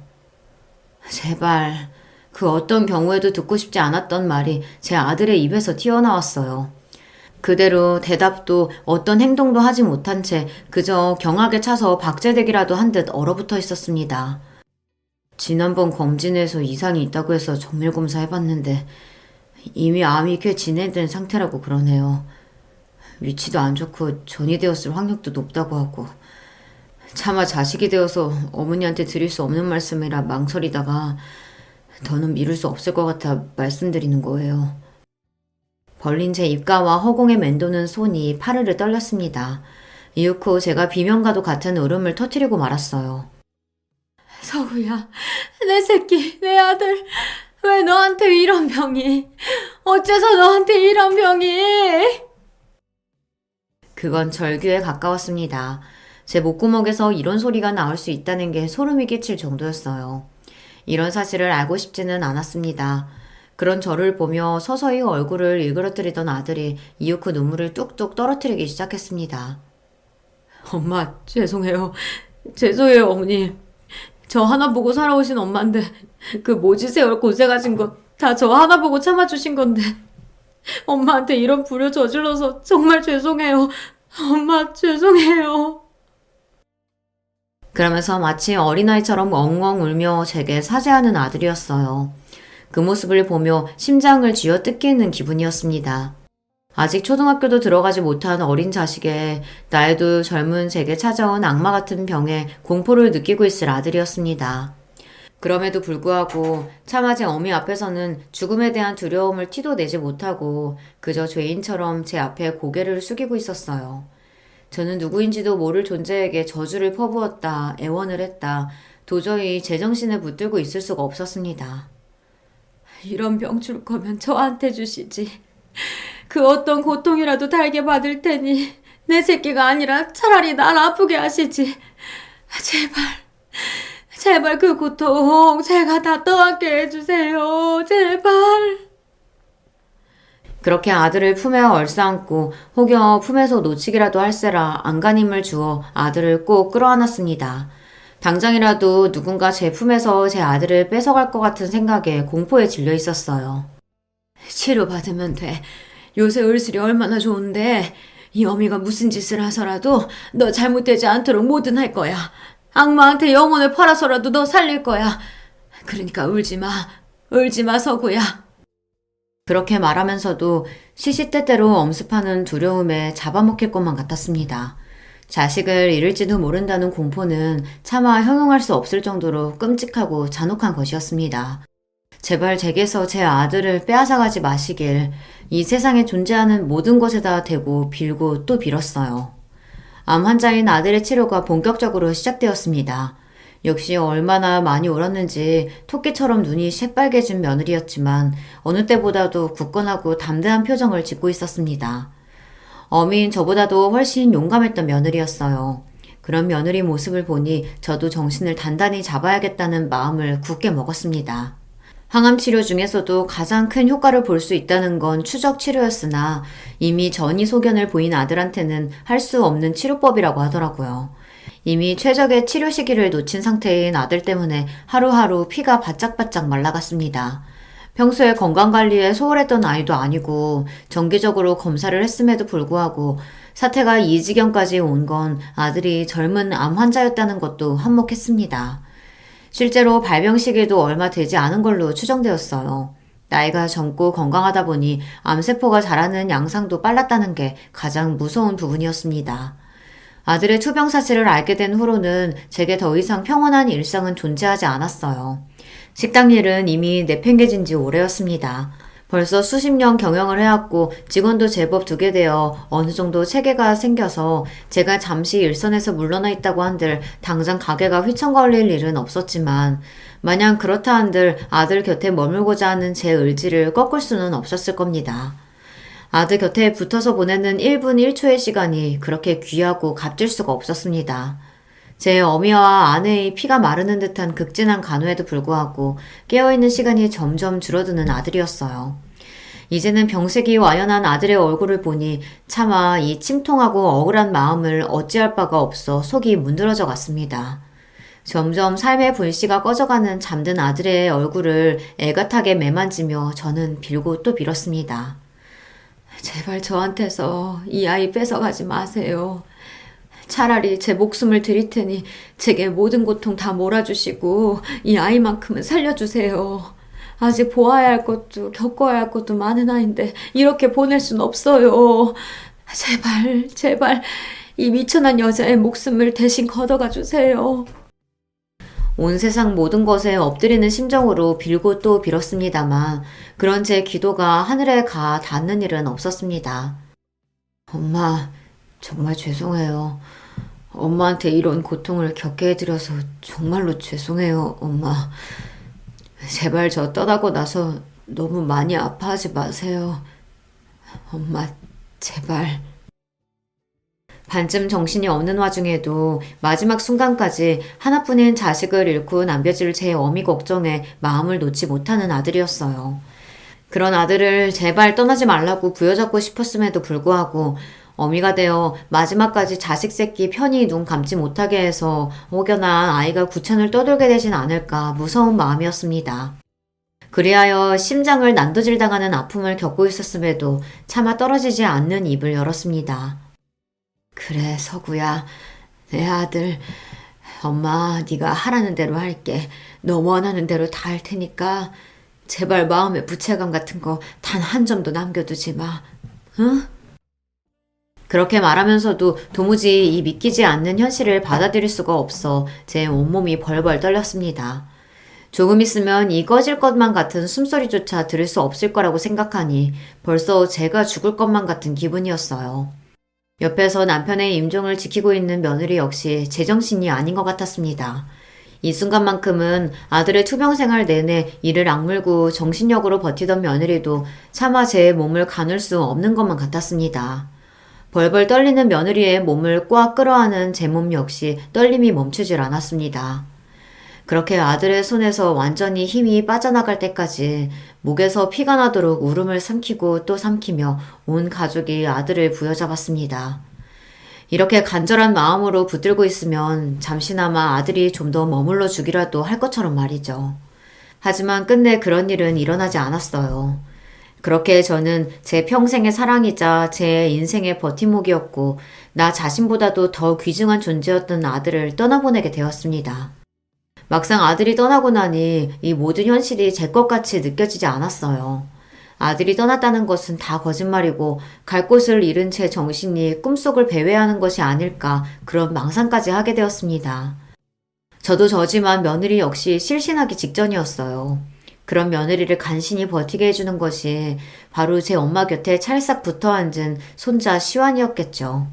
제발 그 어떤 경우에도 듣고 싶지 않았던 말이 제 아들의 입에서 튀어나왔어요. 그대로 대답도 어떤 행동도 하지 못한 채 그저 경악에 차서 박제되기라도 한 듯 얼어붙어 있었습니다. 지난번 검진에서 이상이 있다고 해서 정밀검사 해봤는데 이미 암이 꽤 진행된 상태라고 그러네요. 위치도 안 좋고 전이 되었을 확률도 높다고 하고 차마 자식이 되어서 어머니한테 드릴 수 없는 말씀이라 망설이다가 더는 미룰 수 없을 것 같아 말씀드리는 거예요. 벌린 제 입가와 허공에 맴도는 손이 파르르 떨렸습니다. 이윽고 제가 비명과도 같은 울음을 터뜨리고 말았어요. 서구야, 내 새끼, 내 아들, 왜 너한테 이런 병이? 어째서 너한테 이런 병이? 그건 절규에 가까웠습니다. 제 목구멍에서 이런 소리가 나올 수 있다는 게 소름이 끼칠 정도였어요. 이런 사실을 알고 싶지는 않았습니다. 그런 저를 보며 서서히 얼굴을 일그러뜨리던 아들이 이윽고 눈물을 뚝뚝 떨어뜨리기 시작했습니다. 엄마, 죄송해요. 죄송해요, 어머니. 저 하나 보고 살아오신 엄마인데 그 모지 세월 고생하신 거 다 저 하나 보고 참아주신 건데 엄마한테 이런 불효 저질러서 정말 죄송해요. 엄마 죄송해요. 그러면서 마치 어린아이처럼 엉엉 울며 제게 사죄하는 아들이었어요. 그 모습을 보며 심장을 쥐어뜯기는 기분이었습니다. 아직 초등학교도 들어가지 못한 어린 자식의 나이도 젊은 제게 찾아온 악마 같은 병에 공포를 느끼고 있을 아들이었습니다. 그럼에도 불구하고 차마 제 어미 앞에서는 죽음에 대한 두려움을 티도 내지 못하고 그저 죄인처럼 제 앞에 고개를 숙이고 있었어요. 저는 누구인지도 모를 존재에게 저주를 퍼부었다, 애원을 했다. 도저히 제정신에 붙들고 있을 수가 없었습니다. 이런 병 줄 거면 저한테 주시지. 그 어떤 고통이라도 달게 받을 테니 내 새끼가 아니라 차라리 날 아프게 하시지. 제발, 제발 그 고통 제가 다 떠안게 해주세요. 제발. 그렇게 아들을 품에 얼싸안고 혹여 품에서 놓치기라도 할세라 안간힘을 주어 아들을 꼭 끌어안았습니다. 당장이라도 누군가 제 품에서 제 아들을 뺏어갈 것 같은 생각에 공포에 질려 있었어요. 치료받으면 돼. 요새 을술이 얼마나 좋은데 이 어미가 무슨 짓을 하서라도 너 잘못되지 않도록 뭐든 할 거야. 악마한테 영혼을 팔아서라도 너 살릴 거야. 그러니까 울지 마. 울지 마, 서구야. 그렇게 말하면서도 시시때때로 엄습하는 두려움에 잡아먹힐 것만 같았습니다. 자식을 잃을지도 모른다는 공포는 차마 형용할 수 없을 정도로 끔찍하고 잔혹한 것이었습니다. 제발 제게서 제 아들을 빼앗아가지 마시길 이 세상에 존재하는 모든 것에다 대고 빌고 또 빌었어요. 암 환자인 아들의 치료가 본격적으로 시작되었습니다. 역시 얼마나 많이 울었는지 토끼처럼 눈이 새빨개진 며느리였지만 어느 때보다도 굳건하고 담대한 표정을 짓고 있었습니다. 어미인 저보다도 훨씬 용감했던 며느리였어요. 그런 며느리 모습을 보니 저도 정신을 단단히 잡아야겠다는 마음을 굳게 먹었습니다. 항암 치료 중에서도 가장 큰 효과를 볼 수 있다는 건 추적 치료였으나 이미 전이 소견을 보인 아들한테는 할 수 없는 치료법이라고 하더라고요. 이미 최적의 치료 시기를 놓친 상태인 아들 때문에 하루하루 피가 바짝바짝 말라갔습니다. 평소에 건강관리에 소홀했던 아이도 아니고 정기적으로 검사를 했음에도 불구하고 사태가 이 지경까지 온 건 아들이 젊은 암 환자였다는 것도 한몫했습니다. 실제로 발병 시기도 얼마 되지 않은 걸로 추정되었어요. 나이가 젊고 건강하다 보니 암세포가 자라는 양상도 빨랐다는 게 가장 무서운 부분이었습니다. 아들의 투병 사실을 알게 된 후로는 제게 더 이상 평온한 일상은 존재하지 않았어요. 식당 일은 이미 내팽개진 지 오래였습니다. 벌써 수십 년 경영을 해왔고 직원도 제법 두게 되어 어느 정도 체계가 생겨서 제가 잠시 일선에서 물러나 있다고 한들 당장 가게가 휘청거릴 일은 없었지만 마냥 그렇다 한들 아들 곁에 머물고자 하는 제 의지를 꺾을 수는 없었을 겁니다. 아들 곁에 붙어서 보내는 1분 1초의 시간이 그렇게 귀하고 값질 수가 없었습니다. 제 어미와 아내의 피가 마르는 듯한 극진한 간호에도 불구하고 깨어있는 시간이 점점 줄어드는 아들이었어요. 이제는 병색이 와연한 아들의 얼굴을 보니 차마 이 침통하고 억울한 마음을 어찌할 바가 없어 속이 문드러져 갔습니다. 점점 삶의 불씨가 꺼져가는 잠든 아들의 얼굴을 애같하게 매만지며 저는 빌고 또 빌었습니다. 제발 저한테서 이 아이 뺏어가지 마세요. 차라리 제 목숨을 드릴 테니 제게 모든 고통 다 몰아주시고 이 아이만큼은 살려주세요. 아직 보아야 할 것도 겪어야 할 것도 많은 아이인데 이렇게 보낼 순 없어요. 제발 제발 이 미천한 여자의 목숨을 대신 걷어가 주세요. 온 세상 모든 것에 엎드리는 심정으로 빌고 또 빌었습니다만 그런 제 기도가 하늘에 가 닿는 일은 없었습니다. 엄마, 정말 죄송해요. 엄마한테 이런 고통을 겪게 해드려서 정말로 죄송해요, 엄마. 제발 저 떠나고 나서 너무 많이 아파하지 마세요. 엄마, 제발. 반쯤 정신이 없는 와중에도 마지막 순간까지 하나뿐인 자식을 잃고 남겨질 제 어미 걱정에 마음을 놓지 못하는 아들이었어요. 그런 아들을 제발 떠나지 말라고 부여잡고 싶었음에도 불구하고 어미가 되어 마지막까지 자식 새끼 편히 눈 감지 못하게 해서 혹여나 아이가 구천을 떠돌게 되진 않을까 무서운 마음이었습니다. 그리하여 심장을 난도질 당하는 아픔을 겪고 있었음에도 차마 떨어지지 않는 입을 열었습니다. 그래, 서구야. 내 아들. 엄마, 네가 하라는 대로 할게. 너 원하는 대로 다 할 테니까 제발 마음의 부채감 같은 거 단 한 점도 남겨두지 마. 응? 그렇게 말하면서도 도무지 이 믿기지 않는 현실을 받아들일 수가 없어 제 온몸이 벌벌 떨렸습니다. 조금 있으면 이 꺼질 것만 같은 숨소리조차 들을 수 없을 거라고 생각하니 벌써 제가 죽을 것만 같은 기분이었어요. 옆에서 남편의 임종을 지키고 있는 며느리 역시 제정신이 아닌 것 같았습니다. 이 순간만큼은 아들의 투병 생활 내내 이를 악물고 정신력으로 버티던 며느리도 차마 제 몸을 가눌 수 없는 것만 같았습니다. 벌벌 떨리는 며느리의 몸을 꽉 끌어안은 제 몸 역시 떨림이 멈추질 않았습니다. 그렇게 아들의 손에서 완전히 힘이 빠져나갈 때까지 목에서 피가 나도록 울음을 삼키고 또 삼키며 온 가족이 아들을 부여잡았습니다. 이렇게 간절한 마음으로 붙들고 있으면 잠시나마 아들이 좀 더 머물러 주기라도 할 것처럼 말이죠. 하지만 끝내 그런 일은 일어나지 않았어요. 그렇게 저는 제 평생의 사랑이자 제 인생의 버팀목이었고 나 자신보다도 더 귀중한 존재였던 아들을 떠나보내게 되었습니다. 막상 아들이 떠나고 나니 이 모든 현실이 제 것 같이 느껴지지 않았어요. 아들이 떠났다는 것은 다 거짓말이고 갈 곳을 잃은 제 정신이 꿈속을 배회하는 것이 아닐까 그런 망상까지 하게 되었습니다. 저도 저지만 며느리 역시 실신하기 직전이었어요. 그런 며느리를 간신히 버티게 해주는 것이 바로 제 엄마 곁에 찰싹 붙어 앉은 손자 시완이었겠죠.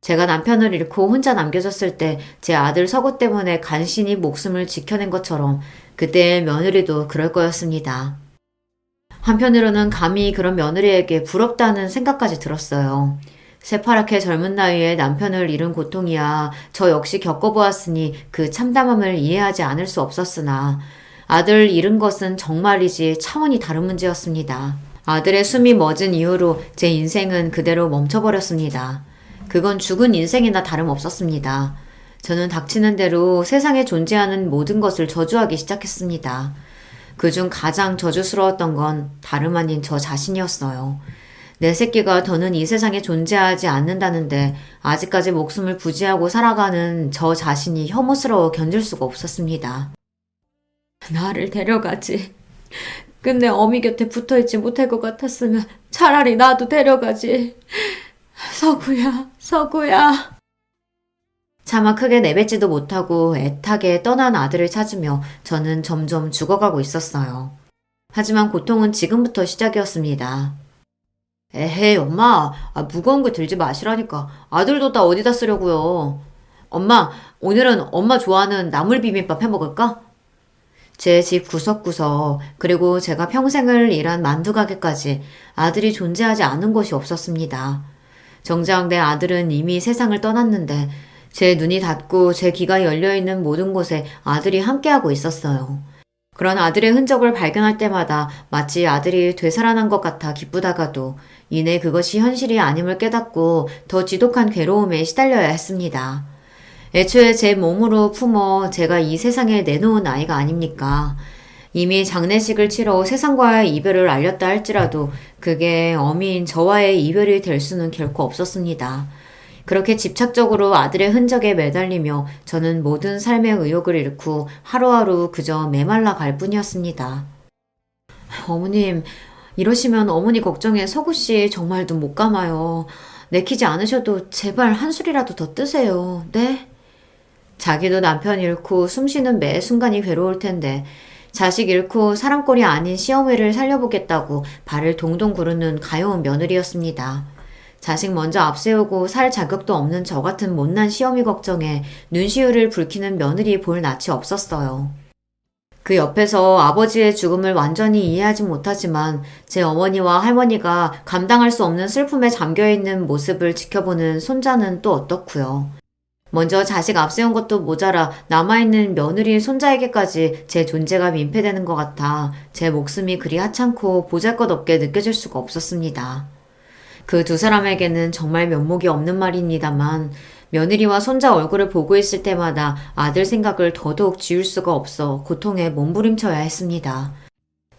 제가 남편을 잃고 혼자 남겨졌을 때 제 아들 서구 때문에 간신히 목숨을 지켜낸 것처럼 그때의 며느리도 그럴 거였습니다. 한편으로는 감히 그런 며느리에게 부럽다는 생각까지 들었어요. 새파랗게 젊은 나이에 남편을 잃은 고통이야 저 역시 겪어보았으니 그 참담함을 이해하지 않을 수 없었으나 아들 잃은 것은 정말이지 차원이 다른 문제였습니다. 아들의 숨이 멎은 이후로 제 인생은 그대로 멈춰버렸습니다. 그건 죽은 인생이나 다름없었습니다. 저는 닥치는 대로 세상에 존재하는 모든 것을 저주하기 시작했습니다. 그중 가장 저주스러웠던 건 다름 아닌 저 자신이었어요. 내 새끼가 더는 이 세상에 존재하지 않는다는데 아직까지 목숨을 부지하고 살아가는 저 자신이 혐오스러워 견딜 수가 없었습니다. 나를 데려가지. 근데 어미 곁에 붙어있지 못할 것 같았으면 차라리 나도 데려가지. 서구야, 서구야. 차마 크게 내뱉지도 못하고 애타게 떠난 아들을 찾으며 저는 점점 죽어가고 있었어요. 하지만 고통은 지금부터 시작이었습니다. 에헤이, 엄마. 무거운 거 들지 마시라니까. 아들도 다 어디다 쓰려고요. 엄마, 오늘은 엄마 좋아하는 나물 비빔밥 해 먹을까? 제 집 구석구석, 그리고 제가 평생을 일한 만두 가게까지 아들이 존재하지 않은 곳이 없었습니다. 정작 내 아들은 이미 세상을 떠났는데 제 눈이 닫고 제 귀가 열려있는 모든 곳에 아들이 함께하고 있었어요. 그런 아들의 흔적을 발견할 때마다 마치 아들이 되살아난 것 같아 기쁘다가도 이내 그것이 현실이 아님을 깨닫고 더 지독한 괴로움에 시달려야 했습니다. 애초에 제 몸으로 품어 제가 이 세상에 내놓은 아이가 아닙니까? 이미 장례식을 치러 세상과의 이별을 알렸다 할지라도 그게 어미인 저와의 이별이 될 수는 결코 없었습니다. 그렇게 집착적으로 아들의 흔적에 매달리며 저는 모든 삶의 의욕을 잃고 하루하루 그저 메말라 갈 뿐이었습니다. 어머님, 이러시면 어머니 걱정에 서구씨 정말 눈 못 감아요. 내키지 않으셔도 제발 한 술이라도 더 뜨세요. 네? 자기도 남편 잃고 숨쉬는 매 순간이 괴로울 텐데 자식 잃고 사람꼴이 아닌 시어머니를 살려보겠다고 발을 동동 구르는 가여운 며느리였습니다. 자식 먼저 앞세우고 살 자격도 없는 저 같은 못난 시어미 걱정에 눈시울을 붉히는 며느리 볼 낯이 없었어요. 그 옆에서 아버지의 죽음을 완전히 이해하지 못하지만 제 어머니와 할머니가 감당할 수 없는 슬픔에 잠겨있는 모습을 지켜보는 손자는 또 어떻고요. 먼저 자식 앞세운 것도 모자라 남아있는 며느리 손자에게까지 제 존재가 민폐되는 것 같아 제 목숨이 그리 하찮고 보잘것없게 느껴질 수가 없었습니다. 그 두 사람에게는 정말 면목이 없는 말입니다만 며느리와 손자 얼굴을 보고 있을 때마다 아들 생각을 더더욱 지울 수가 없어 고통에 몸부림쳐야 했습니다.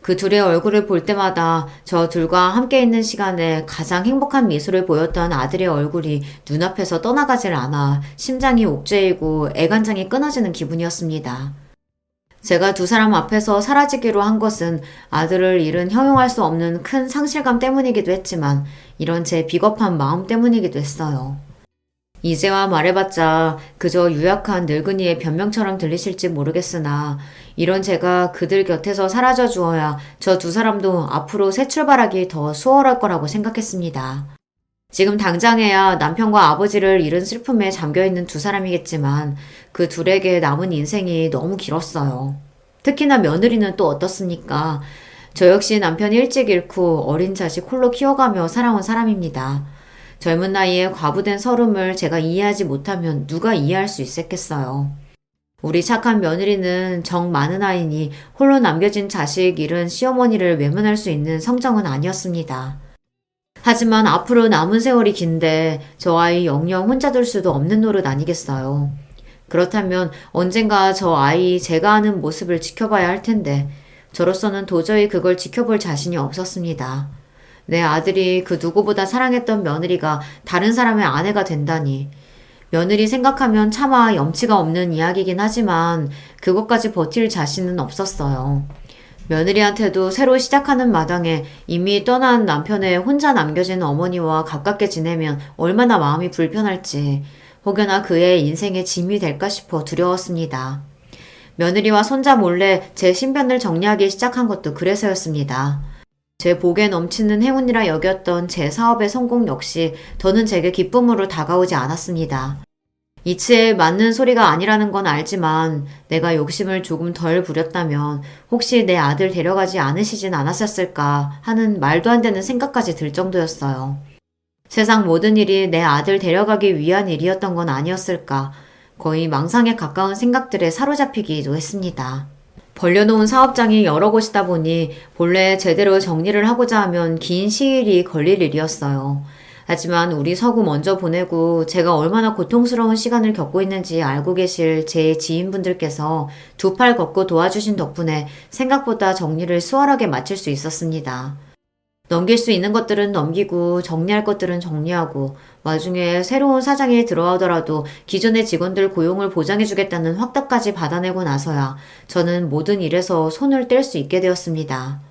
그 둘의 얼굴을 볼 때마다 저 둘과 함께 있는 시간에 가장 행복한 미소를 보였던 아들의 얼굴이 눈앞에서 떠나가질 않아 심장이 옥죄이고 애간장이 끊어지는 기분이었습니다. 제가 두 사람 앞에서 사라지기로 한 것은 아들을 잃은 형용할 수 없는 큰 상실감 때문이기도 했지만 이런 제 비겁한 마음 때문이기도 했어요. 이제와 말해봤자 그저 유약한 늙은이의 변명처럼 들리실지 모르겠으나 이런 제가 그들 곁에서 사라져 주어야 저 두 사람도 앞으로 새 출발하기 더 수월할 거라고 생각했습니다. 지금 당장에야 남편과 아버지를 잃은 슬픔에 잠겨있는 두 사람이겠지만 그 둘에게 남은 인생이 너무 길었어요. 특히나 며느리는 또 어떻습니까? 저 역시 남편이 일찍 잃고 어린 자식 홀로 키워가며 살아온 사람입니다. 젊은 나이에 과부된 서름을 제가 이해하지 못하면 누가 이해할 수 있었겠어요. 우리 착한 며느리는 정 많은 아이니 홀로 남겨진 자식 잃은 시어머니를 외면할 수 있는 성정은 아니었습니다. 하지만 앞으로 남은 세월이 긴데 저 아이 영영 혼자 둘 수도 없는 노릇 아니겠어요. 그렇다면 언젠가 저 아이 제가 하는 모습을 지켜봐야 할 텐데 저로서는 도저히 그걸 지켜볼 자신이 없었습니다. 내 아들이 그 누구보다 사랑했던 며느리가 다른 사람의 아내가 된다니. 며느리 생각하면 차마 염치가 없는 이야기긴 하지만 그것까지 버틸 자신은 없었어요. 며느리한테도 새로 시작하는 마당에 이미 떠난 남편에 혼자 남겨진 어머니와 가깝게 지내면 얼마나 마음이 불편할지 혹여나 그의 인생의 짐이 될까 싶어 두려웠습니다. 며느리와 손자 몰래 제 신변을 정리하기 시작한 것도 그래서였습니다. 제 복에 넘치는 행운이라 여겼던 제 사업의 성공 역시 더는 제게 기쁨으로 다가오지 않았습니다. 이치에 맞는 소리가 아니라는 건 알지만 내가 욕심을 조금 덜 부렸다면 혹시 내 아들 데려가지 않으시진 않았었을까 하는 말도 안 되는 생각까지 들 정도였어요. 세상 모든 일이 내 아들 데려가기 위한 일이었던 건 아니었을까 거의 망상에 가까운 생각들에 사로잡히기도 했습니다. 벌려놓은 사업장이 여러 곳이다 보니 본래 제대로 정리를 하고자 하면 긴 시일이 걸릴 일이었어요. 하지만 우리 서구 먼저 보내고 제가 얼마나 고통스러운 시간을 겪고 있는지 알고 계실 제 지인분들께서 두 팔 걷고 도와주신 덕분에 생각보다 정리를 수월하게 마칠 수 있었습니다. 넘길 수 있는 것들은 넘기고 정리할 것들은 정리하고 와중에 새로운 사장이 들어오더라도 기존의 직원들 고용을 보장해주겠다는 확답까지 받아내고 나서야 저는 모든 일에서 손을 뗄 수 있게 되었습니다.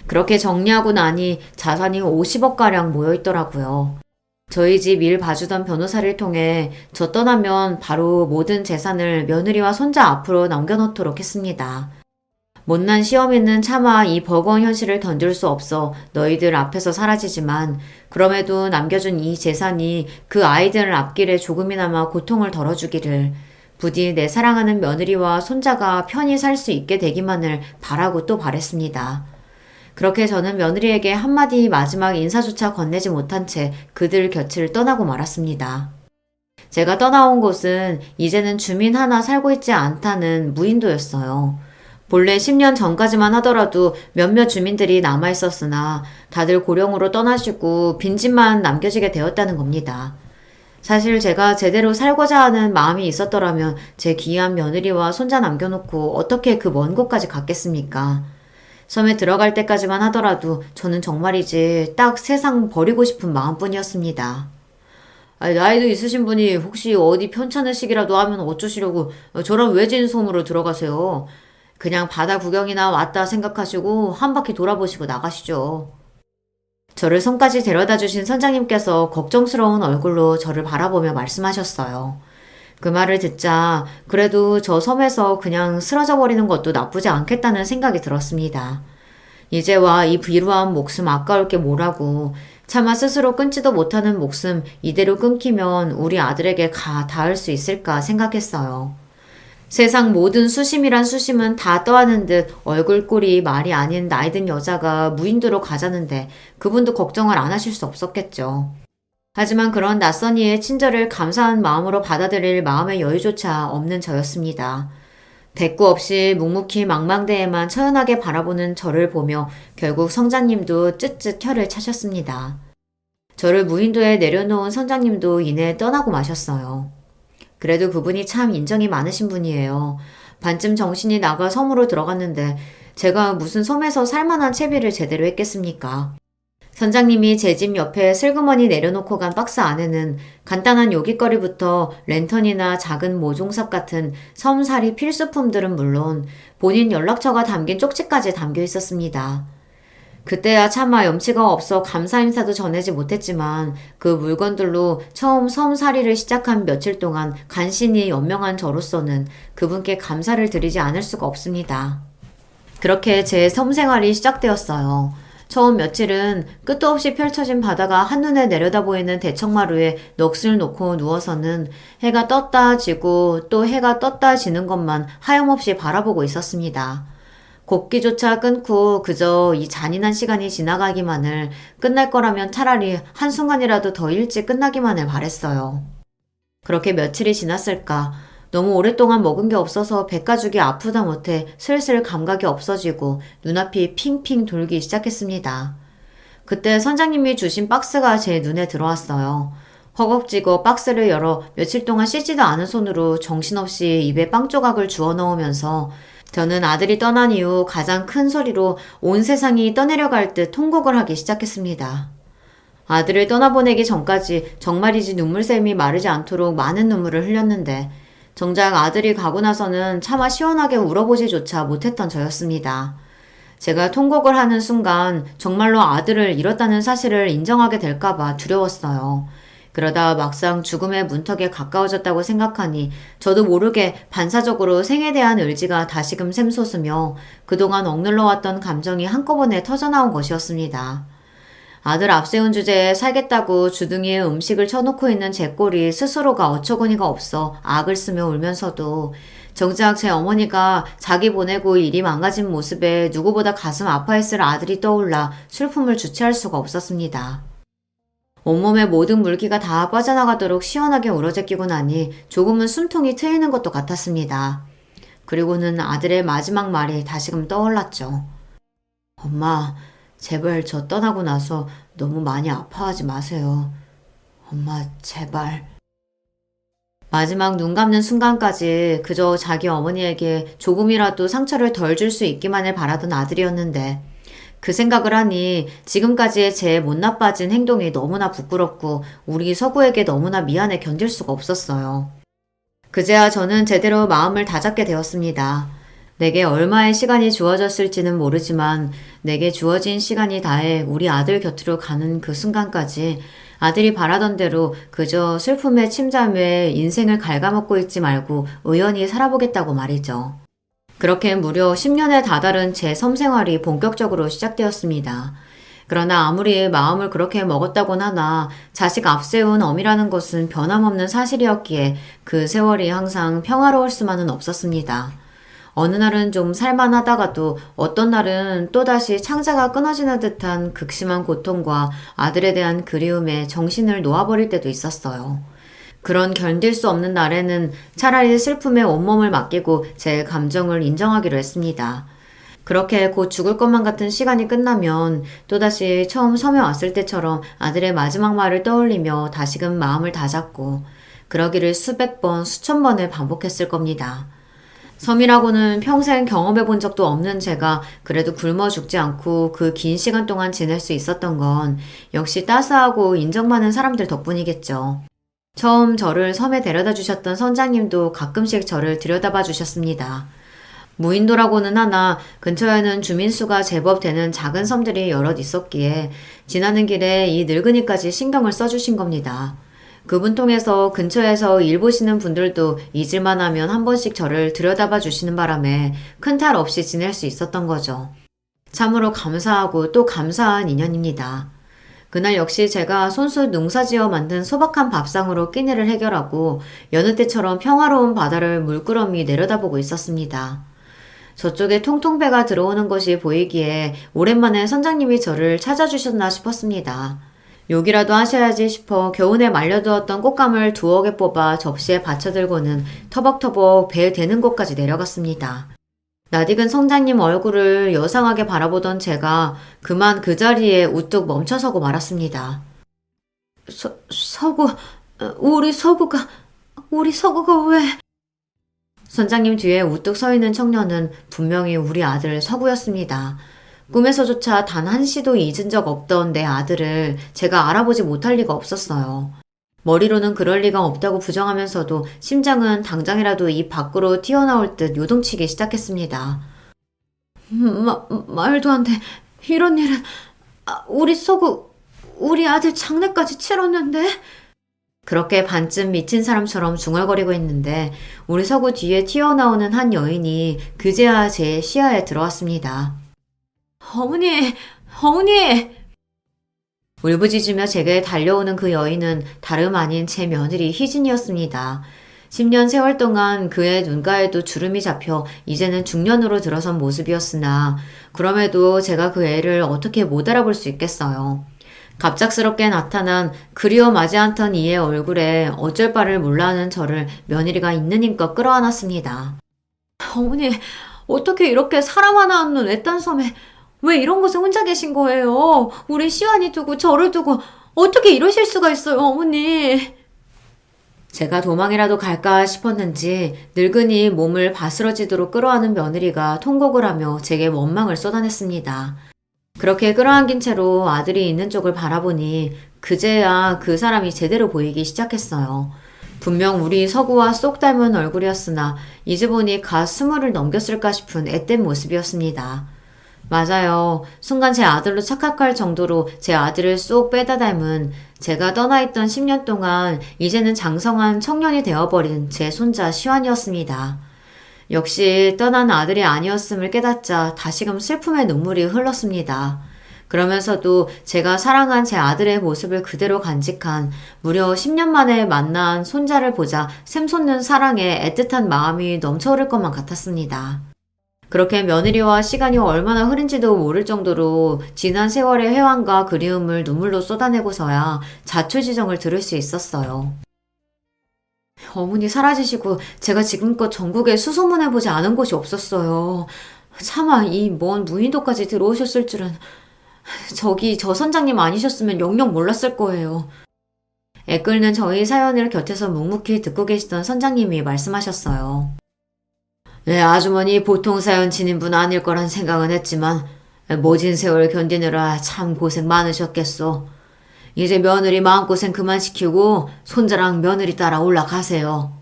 그렇게 정리하고 나니 자산이 50억가량 모여있더라고요. 저희 집 일 봐주던 변호사를 통해 저 떠나면 바로 모든 재산을 며느리와 손자 앞으로 넘겨놓도록 했습니다. 못난 시어미는 차마 이 버거운 현실을 던질 수 없어 너희들 앞에서 사라지지만 그럼에도 남겨준 이 재산이 그 아이들을 앞길에 조금이나마 고통을 덜어주기를 부디 내 사랑하는 며느리와 손자가 편히 살 수 있게 되기만을 바라고 또 바랬습니다. 그렇게 저는 며느리에게 한마디 마지막 인사조차 건네지 못한 채 그들 곁을 떠나고 말았습니다. 제가 떠나온 곳은 이제는 주민 하나 살고 있지 않다는 무인도였어요. 본래 10년 전까지만 하더라도 몇몇 주민들이 남아있었으나 다들 고령으로 떠나시고 빈집만 남겨지게 되었다는 겁니다. 사실 제가 제대로 살고자 하는 마음이 있었더라면 제 귀한 며느리와 손자 남겨놓고 어떻게 그 먼 곳까지 갔겠습니까? 섬에 들어갈 때까지만 하더라도 저는 정말이지 딱 세상 버리고 싶은 마음뿐이었습니다. 나이도 있으신 분이 혹시 어디 편찮으시기라도 하면 어쩌시려고 저런 외진 섬으로 들어가세요. 그냥 바다 구경이나 왔다 생각하시고 한 바퀴 돌아보시고 나가시죠. 저를 섬까지 데려다 주신 선장님께서 걱정스러운 얼굴로 저를 바라보며 말씀하셨어요. 그 말을 듣자 그래도 저 섬에서 그냥 쓰러져 버리는 것도 나쁘지 않겠다는 생각이 들었습니다. 이제와 이 비루한 목숨 아까울 게 뭐라고 차마 스스로 끊지도 못하는 목숨 이대로 끊기면 우리 아들에게 닿을 수 있을까 생각했어요. 세상 모든 수심이란 수심은 다 떠하는 듯 얼굴꼴이 말이 아닌 나이든 여자가 무인도로 가자는데 그분도 걱정을 안 하실 수 없었겠죠. 하지만 그런 낯선 이의 친절을 감사한 마음으로 받아들일 마음의 여유조차 없는 저였습니다. 대꾸 없이 묵묵히 망망대해만 처연하게 바라보는 저를 보며 결국 성자님도 쯧쯧 혀를 차셨습니다. 저를 무인도에 내려놓은 선장님도 이내 떠나고 마셨어요. 그래도 그분이 참 인정이 많으신 분이에요. 반쯤 정신이 나가 섬으로 들어갔는데 제가 무슨 섬에서 살만한 채비를 제대로 했겠습니까? 선장님이 제 집 옆에 슬그머니 내려놓고 간 박스 안에는 간단한 요깃거리부터 랜턴이나 작은 모종삽 같은 섬살이 필수품들은 물론 본인 연락처가 담긴 쪽지까지 담겨 있었습니다. 그때야 차마 염치가 없어 감사 인사도 전하지 못했지만 그 물건들로 처음 섬살이를 시작한 며칠 동안 간신히 연명한 저로서는 그분께 감사를 드리지 않을 수가 없습니다. 그렇게 제 섬생활이 시작되었어요. 처음 며칠은 끝도 없이 펼쳐진 바다가 한눈에 내려다 보이는 대청마루에 넋을 놓고 누워서는 해가 떴다 지고 또 해가 떴다 지는 것만 하염없이 바라보고 있었습니다. 곱기조차 끊고 그저 이 잔인한 시간이 지나가기만을, 끝날 거라면 차라리 한순간이라도 더 일찍 끝나기만을 바랬어요. 그렇게 며칠이 지났을까. 너무 오랫동안 먹은 게 없어서 배가죽이 아프다 못해 슬슬 감각이 없어지고 눈앞이 핑핑 돌기 시작했습니다. 그때 선장님이 주신 박스가 제 눈에 들어왔어요. 허겁지겁 박스를 열어 며칠 동안 씻지도 않은 손으로 정신없이 입에 빵 조각을 주워 넣으면서 저는 아들이 떠난 이후 가장 큰 소리로 온 세상이 떠내려갈 듯 통곡을 하기 시작했습니다. 아들을 떠나보내기 전까지 정말이지 눈물샘이 마르지 않도록 많은 눈물을 흘렸는데 정작 아들이 가고 나서는 차마 시원하게 울어보지조차 못했던 저였습니다. 제가 통곡을 하는 순간 정말로 아들을 잃었다는 사실을 인정하게 될까봐 두려웠어요. 그러다 막상 죽음의 문턱에 가까워졌다고 생각하니 저도 모르게 반사적으로 생에 대한 의지가 다시금 샘솟으며 그동안 억눌러왔던 감정이 한꺼번에 터져나온 것이었습니다. 아들 앞세운 주제에 살겠다고 주둥이에 음식을 쳐놓고 있는 제 꼴이 스스로가 어처구니가 없어 악을 쓰며 울면서도 정작 제 어머니가 자기 보내고 일이 망가진 모습에 누구보다 가슴 아파했을 아들이 떠올라 슬픔을 주체할 수가 없었습니다. 온몸의 모든 물기가 다 빠져나가도록 시원하게 울어제끼고 나니 조금은 숨통이 트이는 것도 같았습니다. 그리고는 아들의 마지막 말이 다시금 떠올랐죠. 엄마, 제발 저 떠나고 나서 너무 많이 아파하지 마세요. 엄마, 제발. 마지막 눈 감는 순간까지 그저 자기 어머니에게 조금이라도 상처를 덜 줄 수 있기만을 바라던 아들이었는데 그 생각을 하니 지금까지의 제 못나 빠진 행동이 너무나 부끄럽고 우리 서구에게 너무나 미안해 견딜 수가 없었어요. 그제야 저는 제대로 마음을 다잡게 되었습니다. 내게 얼마의 시간이 주어졌을지는 모르지만 내게 주어진 시간이 다해 우리 아들 곁으로 가는 그 순간까지 아들이 바라던 대로 그저 슬픔의 침잠에 인생을 갉아먹고 있지 말고 의연히 살아보겠다고 말이죠. 그렇게 무려 10년에 다다른 제 섬생활이 본격적으로 시작되었습니다. 그러나 아무리 마음을 그렇게 먹었다곤 하나 자식 앞세운 엄이라는 것은 변함없는 사실이었기에 그 세월이 항상 평화로울 수만은 없었습니다. 어느 날은 좀 살만하다가도 어떤 날은 또다시 창자가 끊어지는 듯한 극심한 고통과 아들에 대한 그리움에 정신을 놓아버릴 때도 있었어요. 그런 견딜 수 없는 날에는 차라리 슬픔에 온몸을 맡기고 제 감정을 인정하기로 했습니다. 그렇게 곧 죽을 것만 같은 시간이 끝나면 또다시 처음 섬에 왔을 때처럼 아들의 마지막 말을 떠올리며 다시금 마음을 다잡고 그러기를 수백 번, 수천 번을 반복했을 겁니다. 섬이라고는 평생 경험해 본 적도 없는 제가 그래도 굶어 죽지 않고 그 긴 시간 동안 지낼 수 있었던 건 역시 따스하고 인정 많은 사람들 덕분이겠죠. 처음 저를 섬에 데려다 주셨던 선장님도 가끔씩 저를 들여다봐 주셨습니다. 무인도라고는 하나 근처에는 주민수가 제법 되는 작은 섬들이 여럿 있었기에 지나는 길에 이 늙은이까지 신경을 써주신 겁니다. 그분 통해서 근처에서 일 보시는 분들도 잊을만 하면 한 번씩 저를 들여다봐 주시는 바람에 큰 탈 없이 지낼 수 있었던 거죠. 참으로 감사하고 또 감사한 인연입니다. 그날 역시 제가 손수 농사지어 만든 소박한 밥상으로 끼니를 해결하고 여느 때처럼 평화로운 바다를 물끄러미 내려다보고 있었습니다. 저쪽에 통통배가 들어오는 것이 보이기에 오랜만에 선장님이 저를 찾아주셨나 싶었습니다. 욕이라도 하셔야지 싶어 겨우내 말려두었던 꽃감을 2개 뽑아 접시에 받쳐들고는 터벅터벅 배 대는 곳까지 내려갔습니다. 낯익은 선장님 얼굴을 여상하게 바라보던 제가 그만 그 자리에 우뚝 멈춰서고 말았습니다. 서구, 우리 서구가 왜? 선장님 뒤에 우뚝 서 있는 청년은 분명히 우리 아들 서구였습니다. 꿈에서조차 단 한시도 잊은 적 없던 내 아들을 제가 알아보지 못할 리가 없었어요. 머리로는 그럴 리가 없다고 부정하면서도 심장은 당장이라도 입 밖으로 튀어나올 듯 요동치기 시작했습니다. 말도 안 돼. 이런 일은. 우리 아들 장례까지 치렀는데? 그렇게 반쯤 미친 사람처럼 중얼거리고 있는데 우리 서구 뒤에 튀어나오는 한 여인이 그제야 제 시야에 들어왔습니다. 어머니! 울부짖으며 제게 달려오는 그 여인은 다름 아닌 제 며느리 희진이었습니다. 10년 세월 동안 그의 눈가에도 주름이 잡혀 이제는 중년으로 들어선 모습이었으나 그럼에도 제가 그 애를 어떻게 못 알아볼 수 있겠어요. 갑작스럽게 나타난 그리워 마지 않던 이의 얼굴에 어쩔 바를 몰라하는 저를 며느리가 있는 힘껏 끌어안았습니다. 어머니, 어떻게 이렇게 사람 하나 없는 외딴 섬에 왜 이런 곳에 혼자 계신 거예요? 우리 시완이 두고 저를 두고 어떻게 이러실 수가 있어요, 어머니? 제가 도망이라도 갈까 싶었는지 늙은이 몸을 바스러지도록 끌어안은 며느리가 통곡을 하며 제게 원망을 쏟아냈습니다. 그렇게 끌어안긴 채로 아들이 있는 쪽을 바라보니 그제야 그 사람이 제대로 보이기 시작했어요. 분명 우리 서구와 쏙 닮은 얼굴이었으나 이제 보니 갓 20을 넘겼을까 싶은 앳된 모습이었습니다. 맞아요. 순간 제 아들로 착각할 정도로 제 아들을 쏙 빼다 닮은 제가 떠나있던 10년 동안 이제는 장성한 청년이 되어버린 제 손자 시완이었습니다. 역시 떠난 아들이 아니었음을 깨닫자 다시금 슬픔의 눈물이 흘렀습니다. 그러면서도 제가 사랑한 제 아들의 모습을 그대로 간직한 무려 10년 만에 만난 손자를 보자 샘솟는 사랑에 애틋한 마음이 넘쳐흐를 것만 같았습니다. 그렇게 며느리와 시간이 얼마나 흐른지도 모를 정도로 지난 세월의 회환과 그리움을 눈물로 쏟아내고서야 자초지정을 들을 수 있었어요. 어머니 사라지시고 제가 지금껏 전국에 수소문해보지 않은 곳이 없었어요. 차마 이 먼 무인도까지 들어오셨을 줄은 저 선장님 아니셨으면 영영 몰랐을 거예요. 애끓는 저희 사연을 곁에서 묵묵히 듣고 계시던 선장님이 말씀하셨어요. 네, 아주머니 보통 사연 지닌 분 아닐 거란 생각은 했지만 모진 세월 견디느라 참 고생 많으셨겠소. 이제 며느리 마음고생 그만 시키고 손자랑 며느리 따라 올라가세요.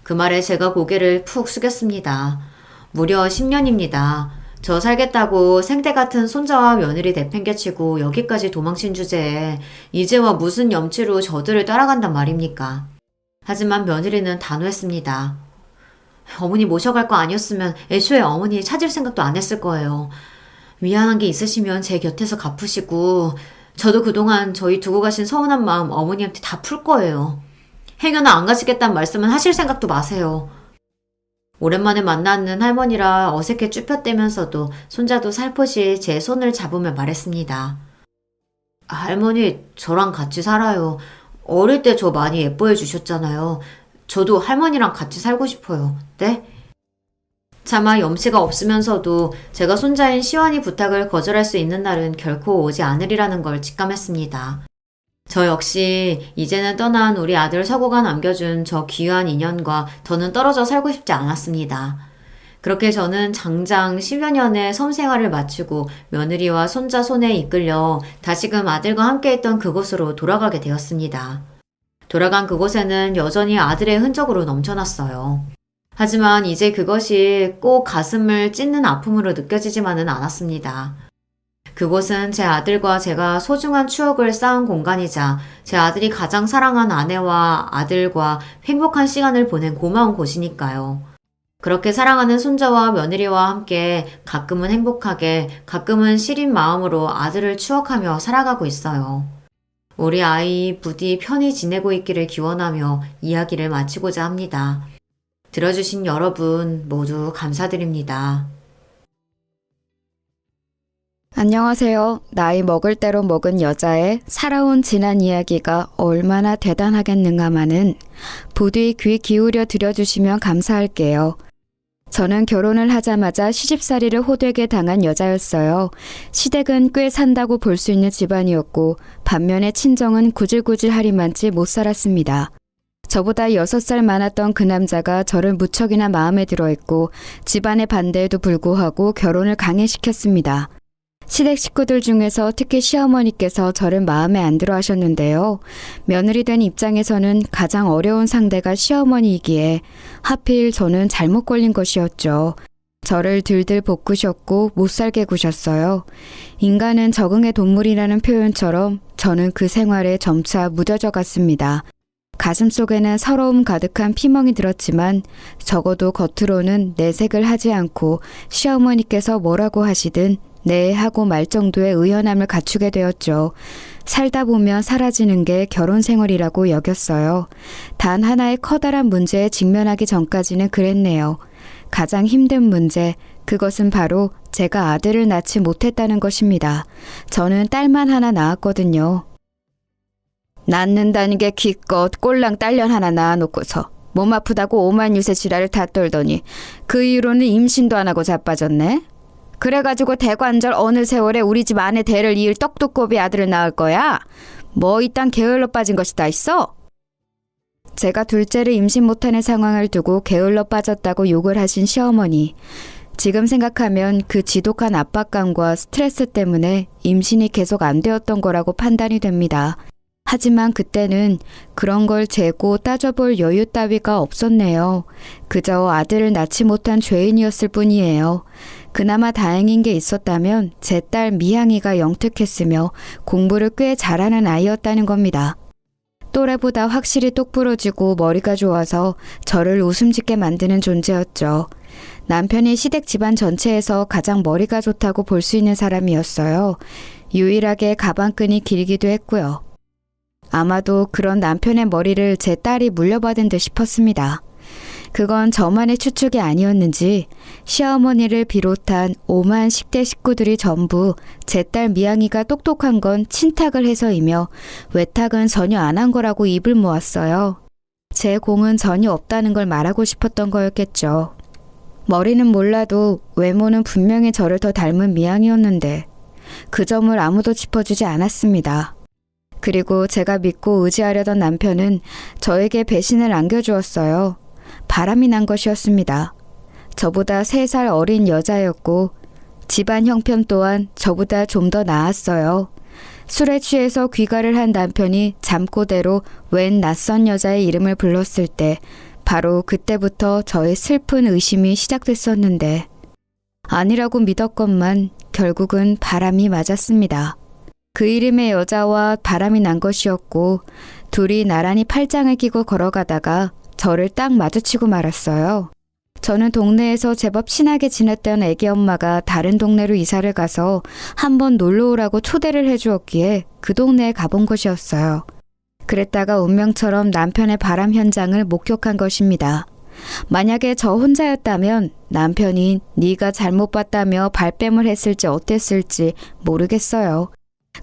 그 말에 제가 고개를 푹 숙였습니다. 무려 10년입니다. 저 살겠다고 생떼 같은 손자와 며느리 내팽개치고 여기까지 도망친 주제에 이제와 무슨 염치로 저들을 따라간단 말입니까? 하지만 며느리는 단호했습니다. 어머니 모셔갈 거 아니었으면 애초에 어머니 찾을 생각도 안 했을 거예요. 미안한 게 있으시면 제 곁에서 갚으시고 저도 그동안 저희 두고 가신 서운한 마음 어머니한테 다 풀 거예요. 행여나 안 가시겠다는 말씀은 하실 생각도 마세요. 오랜만에 만나는 할머니라 어색해 쭈뼛대면서도 손자도 살포시 제 손을 잡으며 말했습니다. 할머니, 저랑 같이 살아요. 어릴 때 저 많이 예뻐해 주셨잖아요. 저도 할머니랑 같이 살고 싶어요. 네? 차마 염치가 없으면서도 제가 손자인 시완이 부탁을 거절할 수 있는 날은 결코 오지 않으리라는 걸 직감했습니다. 저 역시 이제는 떠난 우리 아들 서구가 남겨준 저 귀한 인연과 더는 떨어져 살고 싶지 않았습니다. 그렇게 저는 장장 10여 년의 섬생활을 마치고 며느리와 손자 손에 이끌려 다시금 아들과 함께했던 그곳으로 돌아가게 되었습니다. 돌아간 그곳에는 여전히 아들의 흔적으로 넘쳐났어요. 하지만 이제 그것이 꼭 가슴을 찢는 아픔으로 느껴지지만은 않았습니다. 그곳은 제 아들과 제가 소중한 추억을 쌓은 공간이자 제 아들이 가장 사랑한 아내와 아들과 행복한 시간을 보낸 고마운 곳이니까요. 그렇게 사랑하는 손자와 며느리와 함께 가끔은 행복하게 가끔은 시린 마음으로 아들을 추억하며 살아가고 있어요. 우리 아이 부디 편히 지내고 있기를 기원하며 이야기를 마치고자 합니다. 들어주신 여러분 모두 감사드립니다. 안녕하세요. 나이 먹을 대로 먹은 여자의 살아온 지난 이야기가 얼마나 대단하겠는가마는 부디 귀 기울여 들여주시면 감사할게요. 저는 결혼을 하자마자 시집살이를 호되게 당한 여자였어요. 시댁은 꽤 산다고 볼 수 있는 집안이었고 반면에 친정은 구질구질하리만치 못 살았습니다. 저보다 6살 많았던 그 남자가 저를 무척이나 마음에 들어했고 집안의 반대에도 불구하고 결혼을 강행시켰습니다. 시댁 식구들 중에서 특히 시어머니께서 저를 마음에 안 들어 하셨는데요. 며느리 된 입장에서는 가장 어려운 상대가 시어머니이기에 하필 저는 잘못 걸린 것이었죠. 저를 들들 볶으셨고 못살게 구셨어요. 인간은 적응의 동물이라는 표현처럼 저는 그 생활에 점차 무뎌져 갔습니다. 가슴속에는 서러움 가득한 피멍이 들었지만 적어도 겉으로는 내색을 하지 않고 시어머니께서 뭐라고 하시든 네 하고 말 정도의 의연함을 갖추게 되었죠. 살다 보면 사라지는 게 결혼 생활이라고 여겼어요. 단 하나의 커다란 문제에 직면하기 전까지는 그랬네요. 가장 힘든 문제, 그것은 바로 제가 아들을 낳지 못했다는 것입니다. 저는 딸만 하나 낳았거든요. 낳는다는 게 기껏 꼴랑 딸년 하나 낳아놓고서 몸 아프다고 오만유세 지랄을 다 떨더니 그 이후로는 임신도 안 하고 자빠졌네. 그래가지고 대관절 어느 세월에 우리 집 아내 대를 이을 떡두꺼비 아들을 낳을 거야? 뭐 이딴 게을러 빠진 것이 다 있어? 제가 둘째를 임신 못하는 상황을 두고 게을러 빠졌다고 욕을 하신 시어머니. 지금 생각하면 그 지독한 압박감과 스트레스 때문에 임신이 계속 안 되었던 거라고 판단이 됩니다. 하지만 그때는 그런 걸 재고 따져볼 여유 따위가 없었네요. 그저 아들을 낳지 못한 죄인이었을 뿐이에요. 그나마 다행인 게 있었다면 제 딸 미향이가 영특했으며 공부를 꽤 잘하는 아이였다는 겁니다. 또래보다 확실히 똑부러지고 머리가 좋아서 저를 웃음 짓게 만드는 존재였죠. 남편이 시댁 집안 전체에서 가장 머리가 좋다고 볼 수 있는 사람이었어요. 유일하게 가방끈이 길기도 했고요. 아마도 그런 남편의 머리를 제 딸이 물려받은 듯 싶었습니다. 그건 저만의 추측이 아니었는지 시어머니를 비롯한 오만 식대 식구들이 전부 제 딸 미양이가 똑똑한 건 친탁을 해서이며 외탁은 전혀 안 한 거라고 입을 모았어요. 제 공은 전혀 없다는 걸 말하고 싶었던 거였겠죠. 머리는 몰라도 외모는 분명히 저를 더 닮은 미양이었는데 그 점을 아무도 짚어주지 않았습니다. 그리고 제가 믿고 의지하려던 남편은 저에게 배신을 안겨주었어요. 바람이 난 것이었습니다. 저보다 3살 어린 여자였고 집안 형편 또한 저보다 좀 더 나았어요. 술에 취해서 귀가를 한 남편이 잠꼬대로 웬 낯선 여자의 이름을 불렀을 때 바로 그때부터 저의 슬픈 의심이 시작됐었는데 아니라고 믿었건만 결국은 바람이 맞았습니다. 그 이름의 여자와 바람이 난 것이었고 둘이 나란히 팔짱을 끼고 걸어가다가 저를 딱 마주치고 말았어요. 저는 동네에서 제법 친하게 지냈던 애기 엄마가 다른 동네로 이사를 가서 한번 놀러 오라고 초대를 해주었기에 그 동네에 가본 것이었어요. 그랬다가 운명처럼 남편의 바람 현장을 목격한 것입니다. 만약에 저 혼자였다면 남편이 네가 잘못 봤다며 발뺌을 했을지 어땠을지 모르겠어요.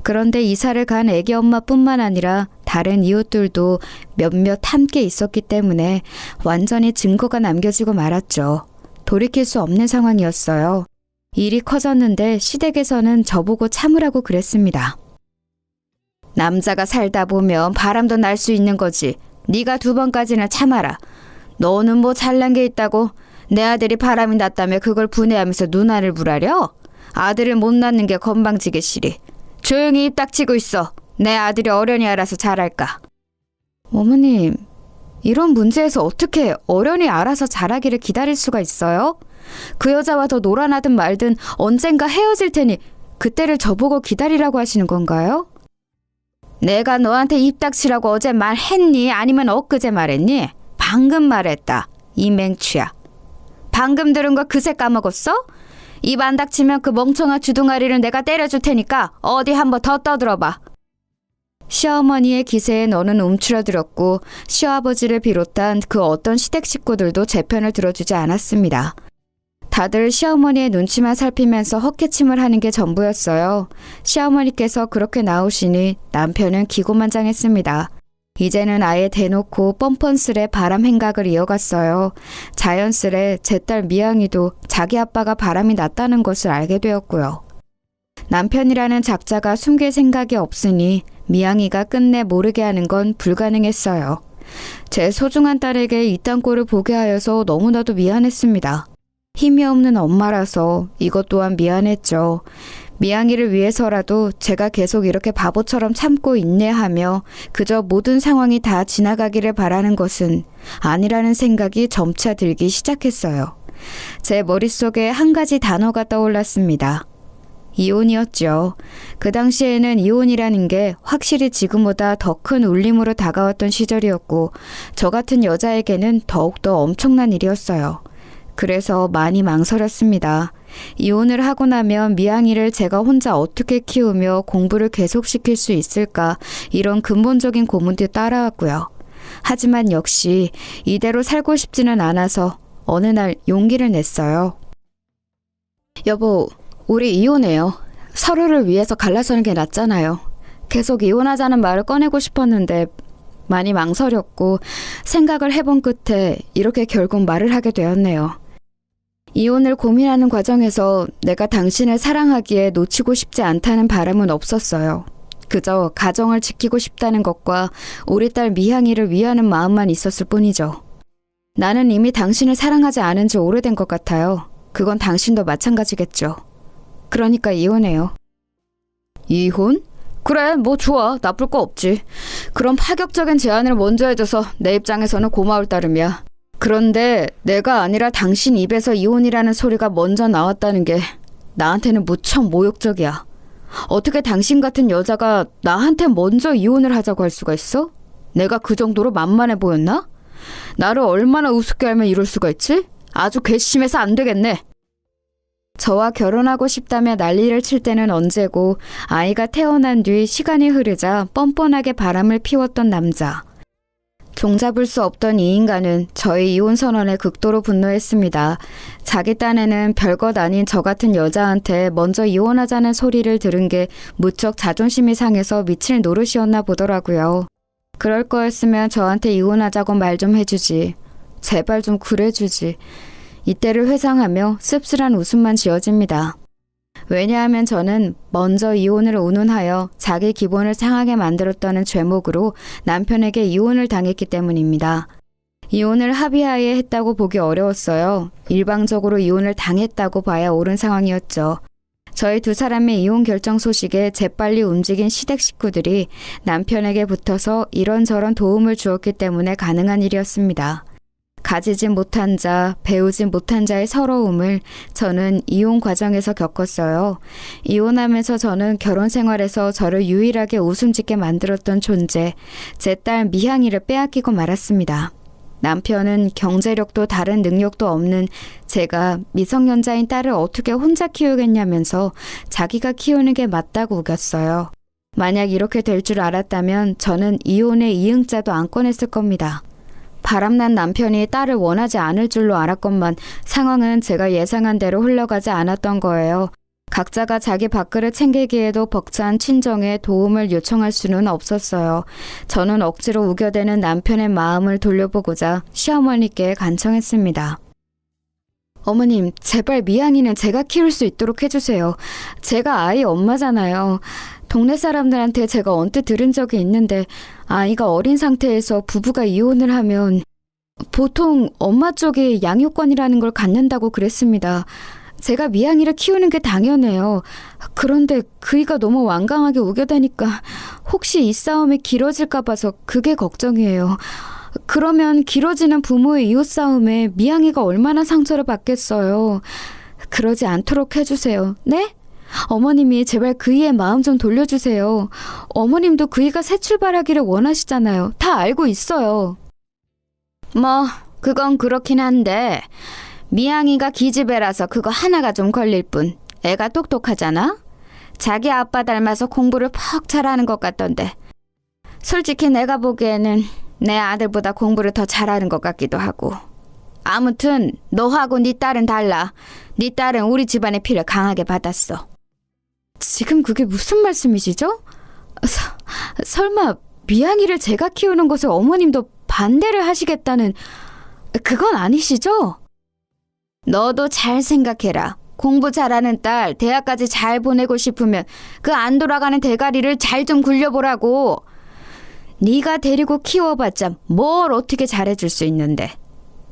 그런데 이사를 간 애기 엄마뿐만 아니라 다른 이웃들도 몇몇 함께 있었기 때문에 완전히 증거가 남겨지고 말았죠. 돌이킬 수 없는 상황이었어요. 일이 커졌는데 시댁에서는 저보고 참으라고 그랬습니다. 남자가 살다 보면 바람도 날 수 있는 거지. 네가 2번까지는 참아라. 너는 뭐 잘난 게 있다고 내 아들이 바람이 났다며 그걸 분해하면서 누나를 부라려? 아들을 못 낳는 게 건방지게 싫이. 조용히 입 닥치고 있어. 내 아들이 어련히 알아서 잘할까. 어머님, 이런 문제에서 어떻게 어련히 알아서 잘하기를 기다릴 수가 있어요? 그 여자와 더 놀아나든 말든 언젠가 헤어질 테니 그때를 저보고 기다리라고 하시는 건가요? 내가 너한테 입 닥치라고 어제 말했니? 아니면 엊그제 말했니? 방금 말했다. 이 맹추야. 방금 들은 거 그새 까먹었어? 입 안 닥치면 그 멍청한 주둥아리를 내가 때려줄 테니까 어디 한번 더 떠들어봐. 시어머니의 기세에 너는 움츠러들었고 시아버지를 비롯한 그 어떤 시댁 식구들도 제 편을 들어주지 않았습니다. 다들 시어머니의 눈치만 살피면서 헛기침을 하는 게 전부였어요. 시어머니께서 그렇게 나오시니 남편은 기고만장했습니다. 이제는 아예 대놓고 뻔뻔스레 바람 행각을 이어갔어요. 자연스레 제 딸 미양이도 자기 아빠가 바람이 났다는 것을 알게 되었고요. 남편이라는 작자가 숨길 생각이 없으니 미양이가 끝내 모르게 하는 건 불가능했어요. 제 소중한 딸에게 이딴 꼴을 보게 하여서 너무나도 미안했습니다. 힘이 없는 엄마라서 이것 또한 미안했죠. 미양이를 위해서라도 제가 계속 이렇게 바보처럼 참고 인내하며 그저 모든 상황이 다 지나가기를 바라는 것은 아니라는 생각이 점차 들기 시작했어요. 제 머릿속에 한 가지 단어가 떠올랐습니다. 이혼이었죠. 그 당시에는 이혼이라는 게 확실히 지금보다 더 큰 울림으로 다가왔던 시절이었고 저 같은 여자에게는 더욱더 엄청난 일이었어요. 그래서 많이 망설였습니다. 이혼을 하고 나면 미양이를 제가 혼자 어떻게 키우며 공부를 계속시킬 수 있을까 이런 근본적인 고민도 따라왔고요. 하지만 역시 이대로 살고 싶지는 않아서 어느 날 용기를 냈어요. 여보, 우리 이혼해요. 서로를 위해서 갈라서는 게 낫잖아요. 계속 이혼하자는 말을 꺼내고 싶었는데 많이 망설였고 생각을 해본 끝에 이렇게 결국 말을 하게 되었네요. 이혼을 고민하는 과정에서 내가 당신을 사랑하기에 놓치고 싶지 않다는 바람은 없었어요. 그저 가정을 지키고 싶다는 것과 우리 딸 미향이를 위하는 마음만 있었을 뿐이죠. 나는 이미 당신을 사랑하지 않은 지 오래된 것 같아요. 그건 당신도 마찬가지겠죠. 그러니까 이혼해요. 이혼? 그래, 뭐 좋아. 나쁠 거 없지. 그런 파격적인 제안을 먼저 해줘서 내 입장에서는 고마울 따름이야. 그런데 내가 아니라 당신 입에서 이혼이라는 소리가 먼저 나왔다는 게 나한테는 무척 모욕적이야. 어떻게 당신 같은 여자가 나한테 먼저 이혼을 하자고 할 수가 있어? 내가 그 정도로 만만해 보였나? 나를 얼마나 우습게 알면 이럴 수가 있지? 아주 괘씸해서 안 되겠네. 저와 결혼하고 싶다며 난리를 칠 때는 언제고 아이가 태어난 뒤 시간이 흐르자 뻔뻔하게 바람을 피웠던 남자. 종잡을 수 없던 이 인간은 저의 이혼 선언에 극도로 분노했습니다. 자기 딴에는 별것 아닌 저 같은 여자한테 먼저 이혼하자는 소리를 들은 게 무척 자존심이 상해서 미칠 노릇이었나 보더라고요. 그럴 거였으면 저한테 이혼하자고 말 좀 해주지. 제발 좀 그래주지. 이때를 회상하며 씁쓸한 웃음만 지어집니다. 왜냐하면 저는 먼저 이혼을 운운하여 자기 기분을 상하게 만들었다는 죄목으로 남편에게 이혼을 당했기 때문입니다. 이혼을 합의하에 했다고 보기 어려웠어요. 일방적으로 이혼을 당했다고 봐야 옳은 상황이었죠. 저희 두 사람의 이혼 결정 소식에 재빨리 움직인 시댁 식구들이 남편에게 붙어서 이런저런 도움을 주었기 때문에 가능한 일이었습니다. 가지지 못한 자, 배우지 못한 자의 서러움을 저는 이혼 과정에서 겪었어요. 이혼하면서 저는 결혼 생활에서 저를 유일하게 웃음 짓게 만들었던 존재, 제 딸 미향이를 빼앗기고 말았습니다. 남편은 경제력도 다른 능력도 없는 제가 미성년자인 딸을 어떻게 혼자 키우겠냐면서 자기가 키우는 게 맞다고 우겼어요. 만약 이렇게 될 줄 알았다면 저는 이혼의 이응자도 안 꺼냈을 겁니다. 바람난 남편이 딸을 원하지 않을 줄로 알았건만 상황은 제가 예상한 대로 흘러가지 않았던 거예요. 각자가 자기 밥그릇 챙기기에도 벅찬 친정에 도움을 요청할 수는 없었어요. 저는 억지로 우겨대는 남편의 마음을 돌려보고자 시어머니께 간청했습니다. 어머님, 제발 미양이는 제가 키울 수 있도록 해주세요. 제가 아이 엄마잖아요. 동네 사람들한테 제가 언뜻 들은 적이 있는데 아이가 어린 상태에서 부부가 이혼을 하면 보통 엄마 쪽이 양육권이라는 걸 갖는다고 그랬습니다. 제가 미양이를 키우는 게 당연해요. 그런데 그이가 너무 완강하게 우겨대니까 혹시 이 싸움이 길어질까 봐서 그게 걱정이에요. 그러면 길어지는 부모의 이웃 싸움에 미양이가 얼마나 상처를 받겠어요. 그러지 않도록 해주세요. 네? 어머님이 제발 그이의 마음 좀 돌려주세요. 어머님도 그이가 새 출발하기를 원하시잖아요. 다 알고 있어요. 뭐 그건 그렇긴 한데 미양이가 기집애라서 그거 하나가 좀 걸릴 뿐. 애가 똑똑하잖아. 자기 아빠 닮아서 공부를 퍽 잘하는 것 같던데. 솔직히 내가 보기에는 내 아들보다 공부를 더 잘하는 것 같기도 하고. 아무튼 너하고 네 딸은 달라. 네 딸은 우리 집안의 피를 강하게 받았어. 지금 그게 무슨 말씀이시죠? 설마 미양이를 제가 키우는 것을 어머님도 반대를 하시겠다는 그건 아니시죠? 너도 잘 생각해라. 공부 잘하는 딸 대학까지 잘 보내고 싶으면 그 안 돌아가는 대가리를 잘 좀 굴려보라고. 네가 데리고 키워봤자 뭘 어떻게 잘해줄 수 있는데.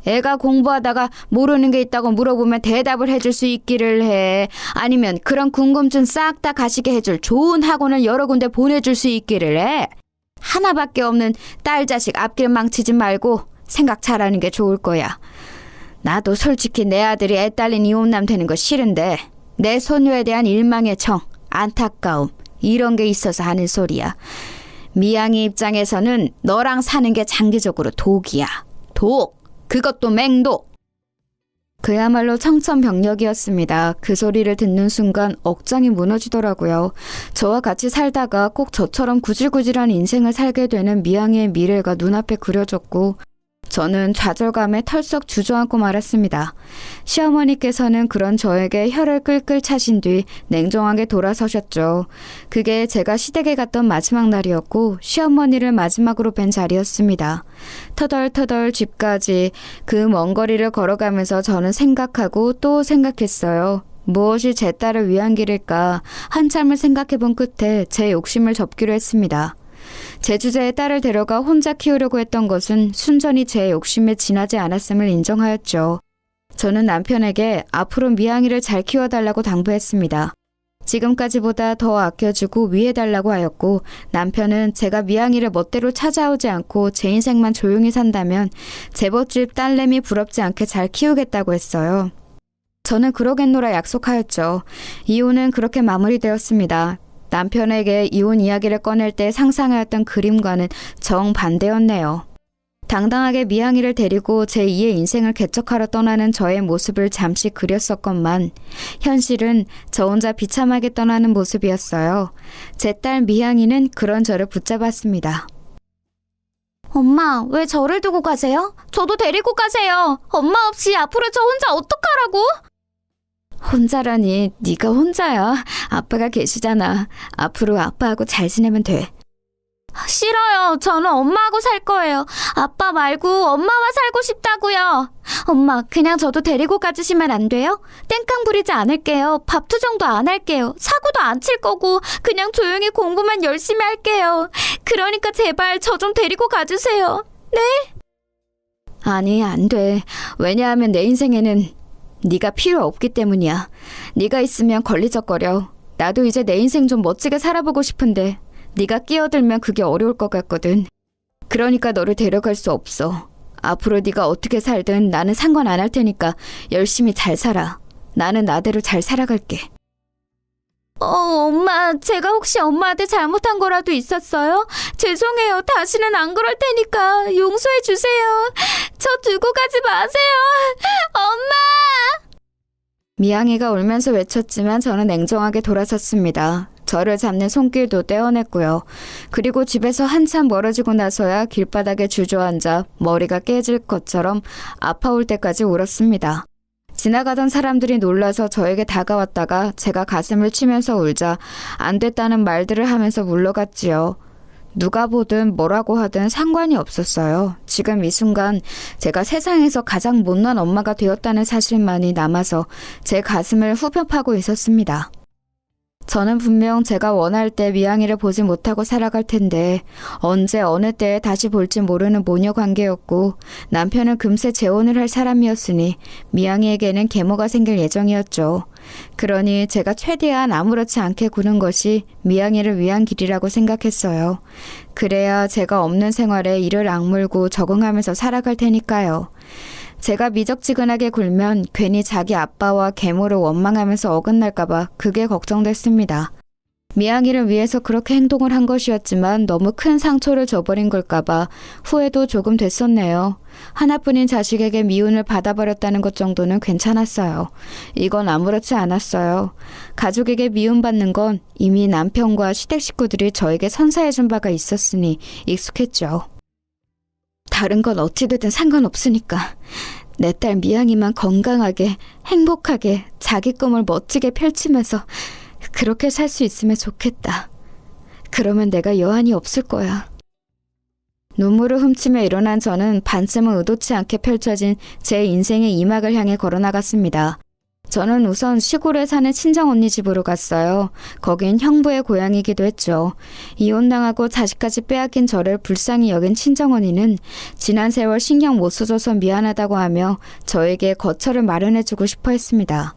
애가 공부하다가 모르는 게 있다고 물어보면 대답을 해줄 수 있기를 해. 아니면 그런 궁금증 싹 다 가시게 해줄 좋은 학원을 여러 군데 보내줄 수 있기를 해. 하나밖에 없는 딸 자식 앞길 망치지 말고 생각 잘하는 게 좋을 거야. 나도 솔직히 내 아들이 애 딸린 이혼남 되는 거 싫은데 내 소녀에 대한 일망의 정, 안타까움 이런 게 있어서 하는 소리야. 미양이 입장에서는 너랑 사는 게 장기적으로 독이야. 독! 그것도 맹독! 그야말로 청천벽력이었습니다. 그 소리를 듣는 순간 억장이 무너지더라고요. 저와 같이 살다가 꼭 저처럼 구질구질한 인생을 살게 되는 미양이의 미래가 눈앞에 그려졌고 저는 좌절감에 털썩 주저앉고 말았습니다. 시어머니께서는 그런 저에게 혀를 끌끌 차신 뒤 냉정하게 돌아서셨죠. 그게 제가 시댁에 갔던 마지막 날이었고 시어머니를 마지막으로 뵌 자리였습니다. 터덜터덜 집까지 그 먼 거리를 걸어가면서 저는 생각하고 또 생각했어요. 무엇이 제 딸을 위한 길일까 한참을 생각해본 끝에 제 욕심을 접기로 했습니다. 제 주제에 딸을 데려가 혼자 키우려고 했던 것은 순전히 제 욕심에 지나지 않았음을 인정하였죠. 저는 남편에게 앞으로 미양이를 잘 키워달라고 당부했습니다. 지금까지보다 더 아껴주고 위해달라고 하였고 남편은 제가 미양이를 멋대로 찾아오지 않고 제 인생만 조용히 산다면 제멋집 딸내미 부럽지 않게 잘 키우겠다고 했어요. 저는 그러겠노라 약속하였죠. 이혼은 그렇게 마무리되었습니다. 남편에게 이혼 이야기를 꺼낼 때 상상하였던 그림과는 정반대였네요. 당당하게 미양이를 데리고 제2의 인생을 개척하러 떠나는 저의 모습을 잠시 그렸었건만 현실은 저 혼자 비참하게 떠나는 모습이었어요. 제 딸 미양이는 그런 저를 붙잡았습니다. 엄마, 왜 저를 두고 가세요? 저도 데리고 가세요. 엄마 없이 앞으로 저 혼자 어떡하라고? 혼자라니 네가 혼자야. 아빠가 계시잖아. 앞으로 아빠하고 잘 지내면 돼. 싫어요. 저는 엄마하고 살 거예요. 아빠 말고 엄마와 살고 싶다고요. 엄마, 그냥 저도 데리고 가주시면 안 돼요? 땡깡 부리지 않을게요. 밥 투정도 안 할게요. 사고도 안 칠 거고 그냥 조용히 공부만 열심히 할게요. 그러니까 제발 저 좀 데리고 가주세요. 네? 아니, 안 돼. 왜냐하면 내 인생에는 네가 필요 없기 때문이야. 네가 있으면 걸리적거려. 나도 이제 내 인생 좀 멋지게 살아보고 싶은데 네가 끼어들면 그게 어려울 것 같거든. 그러니까 너를 데려갈 수 없어. 앞으로 네가 어떻게 살든 나는 상관 안 할 테니까 열심히 잘 살아. 나는 나대로 잘 살아갈게. 엄마, 제가 혹시 엄마한테 잘못한 거라도 있었어요? 죄송해요. 다시는 안 그럴 테니까 용서해 주세요. 저 두고 가지 마세요. 엄마! 미양이가 울면서 외쳤지만 저는 냉정하게 돌아섰습니다. 저를 잡는 손길도 떼어냈고요. 그리고 집에서 한참 멀어지고 나서야 길바닥에 주저앉아 머리가 깨질 것처럼 아파올 때까지 울었습니다. 지나가던 사람들이 놀라서 저에게 다가왔다가 제가 가슴을 치면서 울자 안 됐다는 말들을 하면서 물러갔지요. 누가 보든 뭐라고 하든 상관이 없었어요. 지금 이 순간 제가 세상에서 가장 못난 엄마가 되었다는 사실만이 남아서 제 가슴을 후벼 파고 있었습니다. 저는 분명 제가 원할 때 미양이를 보지 못하고 살아갈 텐데 언제 어느 때에 다시 볼지 모르는 모녀 관계였고 남편은 금세 재혼을 할 사람이었으니 미양이에게는 계모가 생길 예정이었죠. 그러니 제가 최대한 아무렇지 않게 구는 것이 미양이를 위한 길이라고 생각했어요. 그래야 제가 없는 생활에 이를 악물고 적응하면서 살아갈 테니까요. 제가 미적지근하게 굴면 괜히 자기 아빠와 계모를 원망하면서 어긋날까봐 그게 걱정됐습니다. 미양이를 위해서 그렇게 행동을 한 것이었지만 너무 큰 상처를 줘버린 걸까봐 후회도 조금 됐었네요. 하나뿐인 자식에게 미움을 받아버렸다는 것 정도는 괜찮았어요. 이건 아무렇지 않았어요. 가족에게 미움받는 건 이미 남편과 시댁 식구들이 저에게 선사해준 바가 있었으니 익숙했죠. 다른 건 어찌되든 상관없으니까 내 딸 미양이만 건강하게 행복하게 자기 꿈을 멋지게 펼치면서 그렇게 살 수 있으면 좋겠다. 그러면 내가 여한이 없을 거야. 눈물을 훔치며 일어난 저는 반쯤은 의도치 않게 펼쳐진 제 인생의 이막을 향해 걸어나갔습니다. 저는 우선 시골에 사는 친정언니 집으로 갔어요. 거긴 형부의 고향이기도 했죠. 이혼당하고 자식까지 빼앗긴 저를 불쌍히 여긴 친정언니는 지난 세월 신경 못 써줘서 미안하다고 하며 저에게 거처를 마련해주고 싶어 했습니다.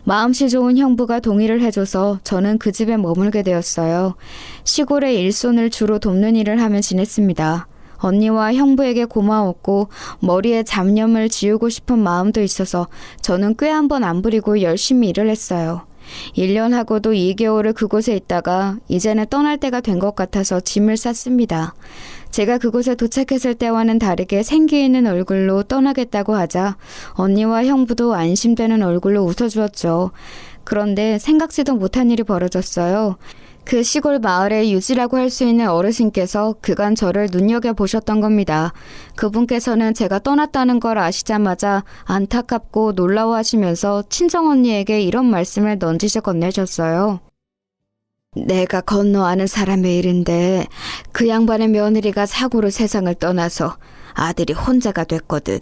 마음씨 좋은 형부가 동의를 해줘서 저는 그 집에 머물게 되었어요. 시골의 일손을 주로 돕는 일을 하며 지냈습니다. 언니와 형부에게 고마웠고 머리에 잡념을 지우고 싶은 마음도 있어서 저는 꽤 한 번 안 부리고 열심히 일을 했어요. 1년 하고도 2개월을 그곳에 있다가 이제는 떠날 때가 된 것 같아서 짐을 쌌습니다. 제가 그곳에 도착했을 때와는 다르게 생기 있는 얼굴로 떠나겠다고 하자 언니와 형부도 안심되는 얼굴로 웃어주었죠. 그런데 생각지도 못한 일이 벌어졌어요. 그 시골 마을의 유지라고 할 수 있는 어르신께서 그간 저를 눈여겨보셨던 겁니다. 그분께서는 제가 떠났다는 걸 아시자마자 안타깝고 놀라워하시면서 친정언니에게 이런 말씀을 넌지시 건네셨어요. 내가 건너 아는 사람의 일인데 그 양반의 며느리가 사고로 세상을 떠나서 아들이 혼자가 됐거든.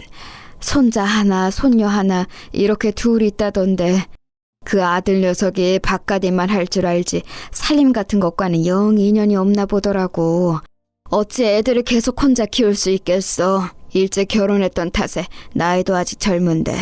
손자 하나, 손녀 하나 이렇게 둘이 있다던데 그 아들 녀석이 바깥일만 할 줄 알지 살림 같은 것과는 영 인연이 없나 보더라고. 어찌 애들을 계속 혼자 키울 수 있겠어. 일찍 결혼했던 탓에 나이도 아직 젊은데.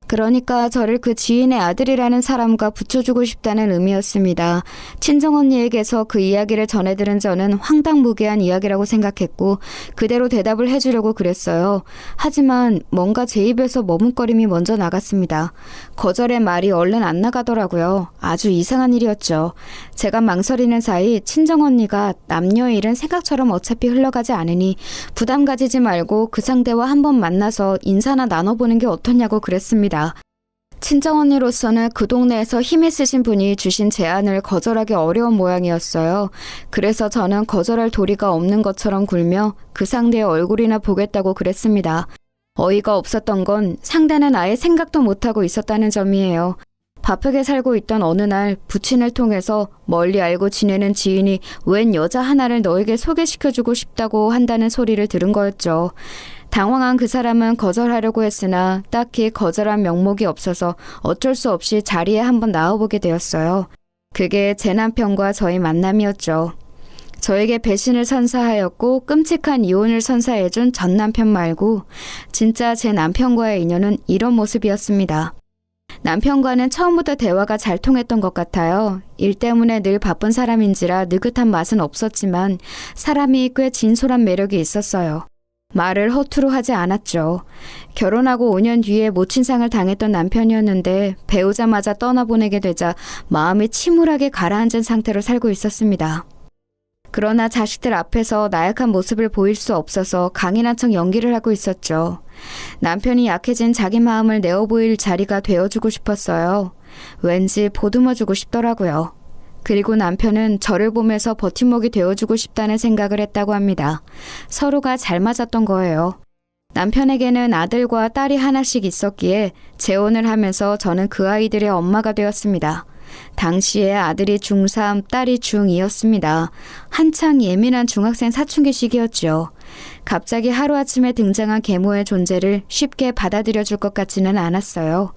그러니까 저를 그 지인의 아들이라는 사람과 붙여주고 싶다는 의미였습니다. 친정언니에게서 그 이야기를 전해들은 저는 황당무계한 이야기라고 생각했고 그대로 대답을 해주려고 그랬어요. 하지만 뭔가 제 입에서 머뭇거림이 먼저 나갔습니다. 거절의 말이 얼른 안 나가더라고요. 아주 이상한 일이었죠. 제가 망설이는 사이 친정언니가 남녀의 일은 생각처럼 어차피 흘러가지 않으니 부담 가지지 말고 그 상대와 한번 만나서 인사나 나눠보는 게 어떻냐고 그랬습니다. 친정언니로서는 그 동네에서 힘 있으신 분이 주신 제안을 거절하기 어려운 모양이었어요. 그래서 저는 거절할 도리가 없는 것처럼 굴며 그 상대의 얼굴이나 보겠다고 그랬습니다. 어이가 없었던 건 상대는 아예 생각도 못하고 있었다는 점이에요. 바쁘게 살고 있던 어느 날 부친을 통해서 멀리 알고 지내는 지인이 웬 여자 하나를 너에게 소개시켜주고 싶다고 한다는 소리를 들은 거였죠. 당황한 그 사람은 거절하려고 했으나 딱히 거절한 명목이 없어서 어쩔 수 없이 자리에 한번 나와보게 되었어요. 그게 제 남편과 저의 만남이었죠. 저에게 배신을 선사하였고 끔찍한 이혼을 선사해준 전 남편 말고 진짜 제 남편과의 인연은 이런 모습이었습니다. 남편과는 처음부터 대화가 잘 통했던 것 같아요. 일 때문에 늘 바쁜 사람인지라 느긋한 맛은 없었지만 사람이 꽤 진솔한 매력이 있었어요. 말을 허투루 하지 않았죠. 결혼하고 5년 뒤에 모친상을 당했던 남편이었는데 배우자마자 떠나보내게 되자 마음이 침울하게 가라앉은 상태로 살고 있었습니다. 그러나 자식들 앞에서 나약한 모습을 보일 수 없어서 강인한 척 연기를 하고 있었죠. 남편이 약해진 자기 마음을 내어보일 자리가 되어주고 싶었어요. 왠지 보듬어주고 싶더라고요. 그리고 남편은 저를 보면서 버팀목이 되어주고 싶다는 생각을 했다고 합니다. 서로가 잘 맞았던 거예요. 남편에게는 아들과 딸이 하나씩 있었기에 재혼을 하면서 저는 그 아이들의 엄마가 되었습니다. 당시에 아들이 중3, 딸이 중2였습니다. 한창 예민한 중학생 사춘기 시기였죠. 갑자기 하루아침에 등장한 계모의 존재를 쉽게 받아들여 줄 것 같지는 않았어요.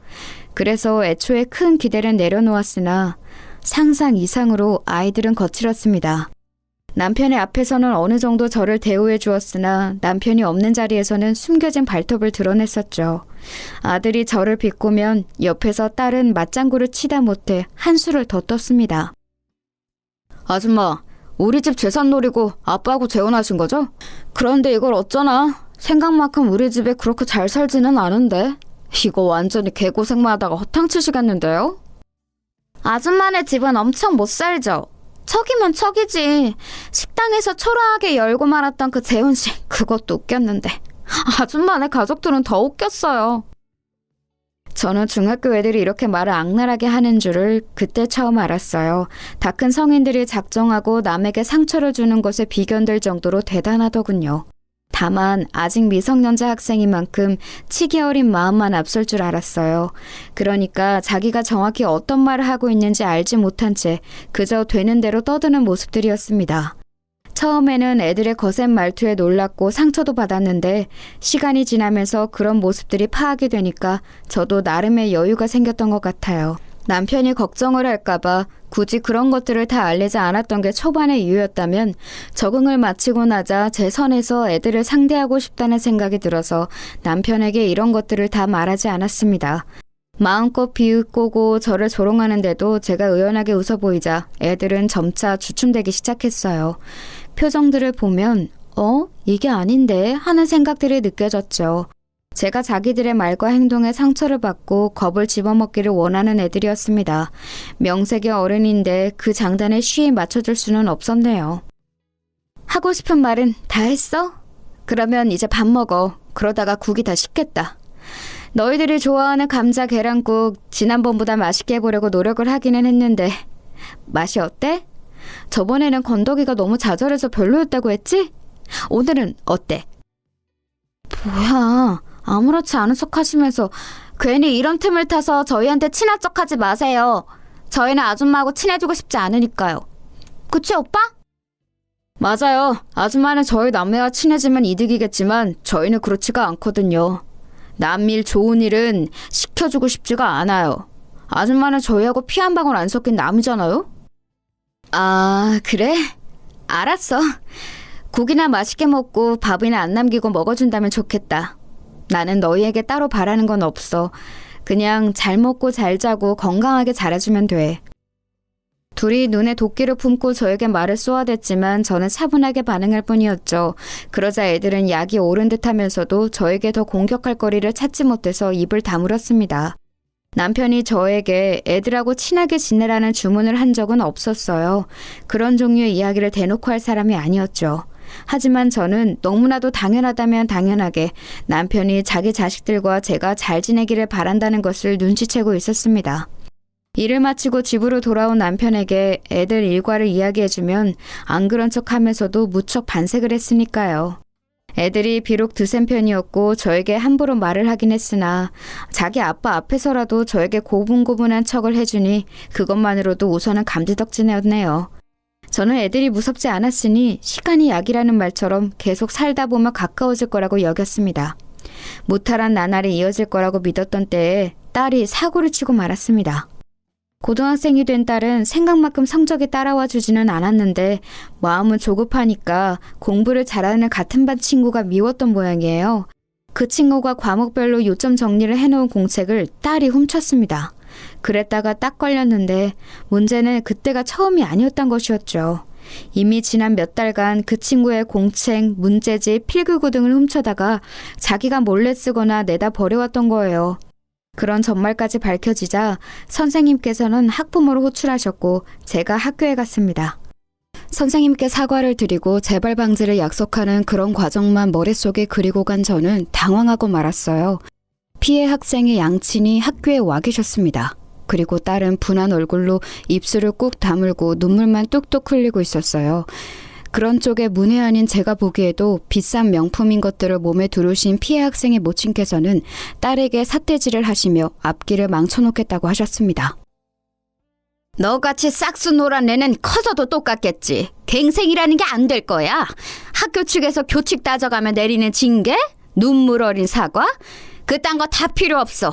그래서 애초에 큰 기대를 내려놓았으나 상상 이상으로 아이들은 거칠었습니다. 남편의 앞에서는 어느 정도 저를 대우해 주었으나 남편이 없는 자리에서는 숨겨진 발톱을 드러냈었죠. 아들이 저를 비꼬면 옆에서 딸은 맞장구를 치다 못해 한수를 더 떴습니다. 아줌마, 우리 집 재산 노리고 아빠하고 재혼하신 거죠? 그런데 이걸 어쩌나? 생각만큼 우리 집에 그렇게 잘 살지는 않은데. 이거 완전히 개고생만 하다가 허탕치시겠는데요? 아줌마네 집은 엄청 못 살죠. 척이면 척이지. 식당에서 초라하게 열고 말았던 그 재혼식, 그것도 웃겼는데 아줌마네 가족들은 더 웃겼어요. 저는 중학교 애들이 이렇게 말을 악랄하게 하는 줄을 그때 처음 알았어요. 다 큰 성인들이 작정하고 남에게 상처를 주는 것에 비견될 정도로 대단하더군요. 다만 아직 미성년자 학생인 만큼 치기 어린 마음만 앞설 줄 알았어요. 그러니까 자기가 정확히 어떤 말을 하고 있는지 알지 못한 채 그저 되는 대로 떠드는 모습들이었습니다. 처음에는 애들의 거센 말투에 놀랐고 상처도 받았는데 시간이 지나면서 그런 모습들이 파악이 되니까 저도 나름의 여유가 생겼던 것 같아요. 남편이 걱정을 할까봐 굳이 그런 것들을 다 알리지 않았던 게 초반의 이유였다면 적응을 마치고 나자 제 선에서 애들을 상대하고 싶다는 생각이 들어서 남편에게 이런 것들을 다 말하지 않았습니다. 마음껏 비웃고고 저를 조롱하는데도 제가 의연하게 웃어 보이자 애들은 점차 주춤대기 시작했어요. 표정들을 보면 이게 아닌데 하는 생각들이 느껴졌죠. 제가 자기들의 말과 행동에 상처를 받고 겁을 집어먹기를 원하는 애들이었습니다. 명색의 어른인데 그 장단에 쉬이 맞춰줄 수는 없었네요. 하고 싶은 말은 다 했어? 그러면 이제 밥 먹어. 그러다가 국이 다 식겠다. 너희들이 좋아하는 감자 계란국 지난번보다 맛있게 해보려고 노력을 하기는 했는데 맛이 어때? 저번에는 건더기가 너무 자잘해서 별로였다고 했지? 오늘은 어때? 뭐야, 아무렇지 않은 척 하시면서 괜히 이런 틈을 타서 저희한테 친한 척 하지 마세요. 저희는 아줌마하고 친해지고 싶지 않으니까요. 그치, 오빠? 맞아요. 아줌마는 저희 남매와 친해지면 이득이겠지만 저희는 그렇지가 않거든요. 남일 좋은 일은 시켜주고 싶지가 않아요. 아줌마는 저희하고 피 한 방울 안 섞인 남이잖아요? 아, 그래? 알았어. 국이나 맛있게 먹고 밥이나 안 남기고 먹어준다면 좋겠다. 나는 너희에게 따로 바라는 건 없어. 그냥 잘 먹고 잘 자고 건강하게 자라주면 돼. 둘이 눈에 도끼를 품고 저에게 말을 쏘아댔지만 저는 차분하게 반응할 뿐이었죠. 그러자 애들은 약이 오른 듯 하면서도 저에게 더 공격할 거리를 찾지 못해서 입을 다물었습니다. 남편이 저에게 애들하고 친하게 지내라는 주문을 한 적은 없었어요. 그런 종류의 이야기를 대놓고 할 사람이 아니었죠. 하지만 저는 너무나도 당연하다면 당연하게 남편이 자기 자식들과 제가 잘 지내기를 바란다는 것을 눈치채고 있었습니다. 일을 마치고 집으로 돌아온 남편에게 애들 일과를 이야기해주면 안 그런 척 하면서도 무척 반색을 했으니까요. 애들이 비록 드센 편이었고 저에게 함부로 말을 하긴 했으나 자기 아빠 앞에서라도 저에게 고분고분한 척을 해주니 그것만으로도 우선은 감지덕지네였네요. 저는 애들이 무섭지 않았으니 시간이 약이라는 말처럼 계속 살다 보면 가까워질 거라고 여겼습니다. 무탈한 나날이 이어질 거라고 믿었던 때에 딸이 사고를 치고 말았습니다. 고등학생이 된 딸은 생각만큼 성적이 따라와 주지는 않았는데 마음은 조급하니까 공부를 잘하는 같은 반 친구가 미웠던 모양이에요. 그 친구가 과목별로 요점 정리를 해놓은 공책을 딸이 훔쳤습니다. 그랬다가 딱 걸렸는데 문제는 그때가 처음이 아니었던 것이었죠. 이미 지난 몇 달간 그 친구의 공책, 문제집, 필기구 등을 훔쳐다가 자기가 몰래 쓰거나 내다 버려왔던 거예요. 그런 전말까지 밝혀지자 선생님께서는 학부모를 호출하셨고 제가 학교에 갔습니다. 선생님께 사과를 드리고 재발 방지를 약속하는 그런 과정만 머릿속에 그리고 간 저는 당황하고 말았어요. 피해 학생의 양친이 학교에 와 계셨습니다. 그리고 딸은 분한 얼굴로 입술을 꾹 다물고 눈물만 뚝뚝 흘리고 있었어요. 그런 쪽에 문외 아닌 제가 보기에도 비싼 명품인 것들을 몸에 두르신 피해 학생의 모친께서는 딸에게 삿대질을 하시며 앞길을 망쳐놓겠다고 하셨습니다. 너같이 싹수 노란 애는 커서도 똑같겠지. 갱생이라는 게 안 될 거야. 학교 측에서 교칙 따져가며 내리는 징계? 눈물 어린 사과? 그딴 거 다 필요 없어.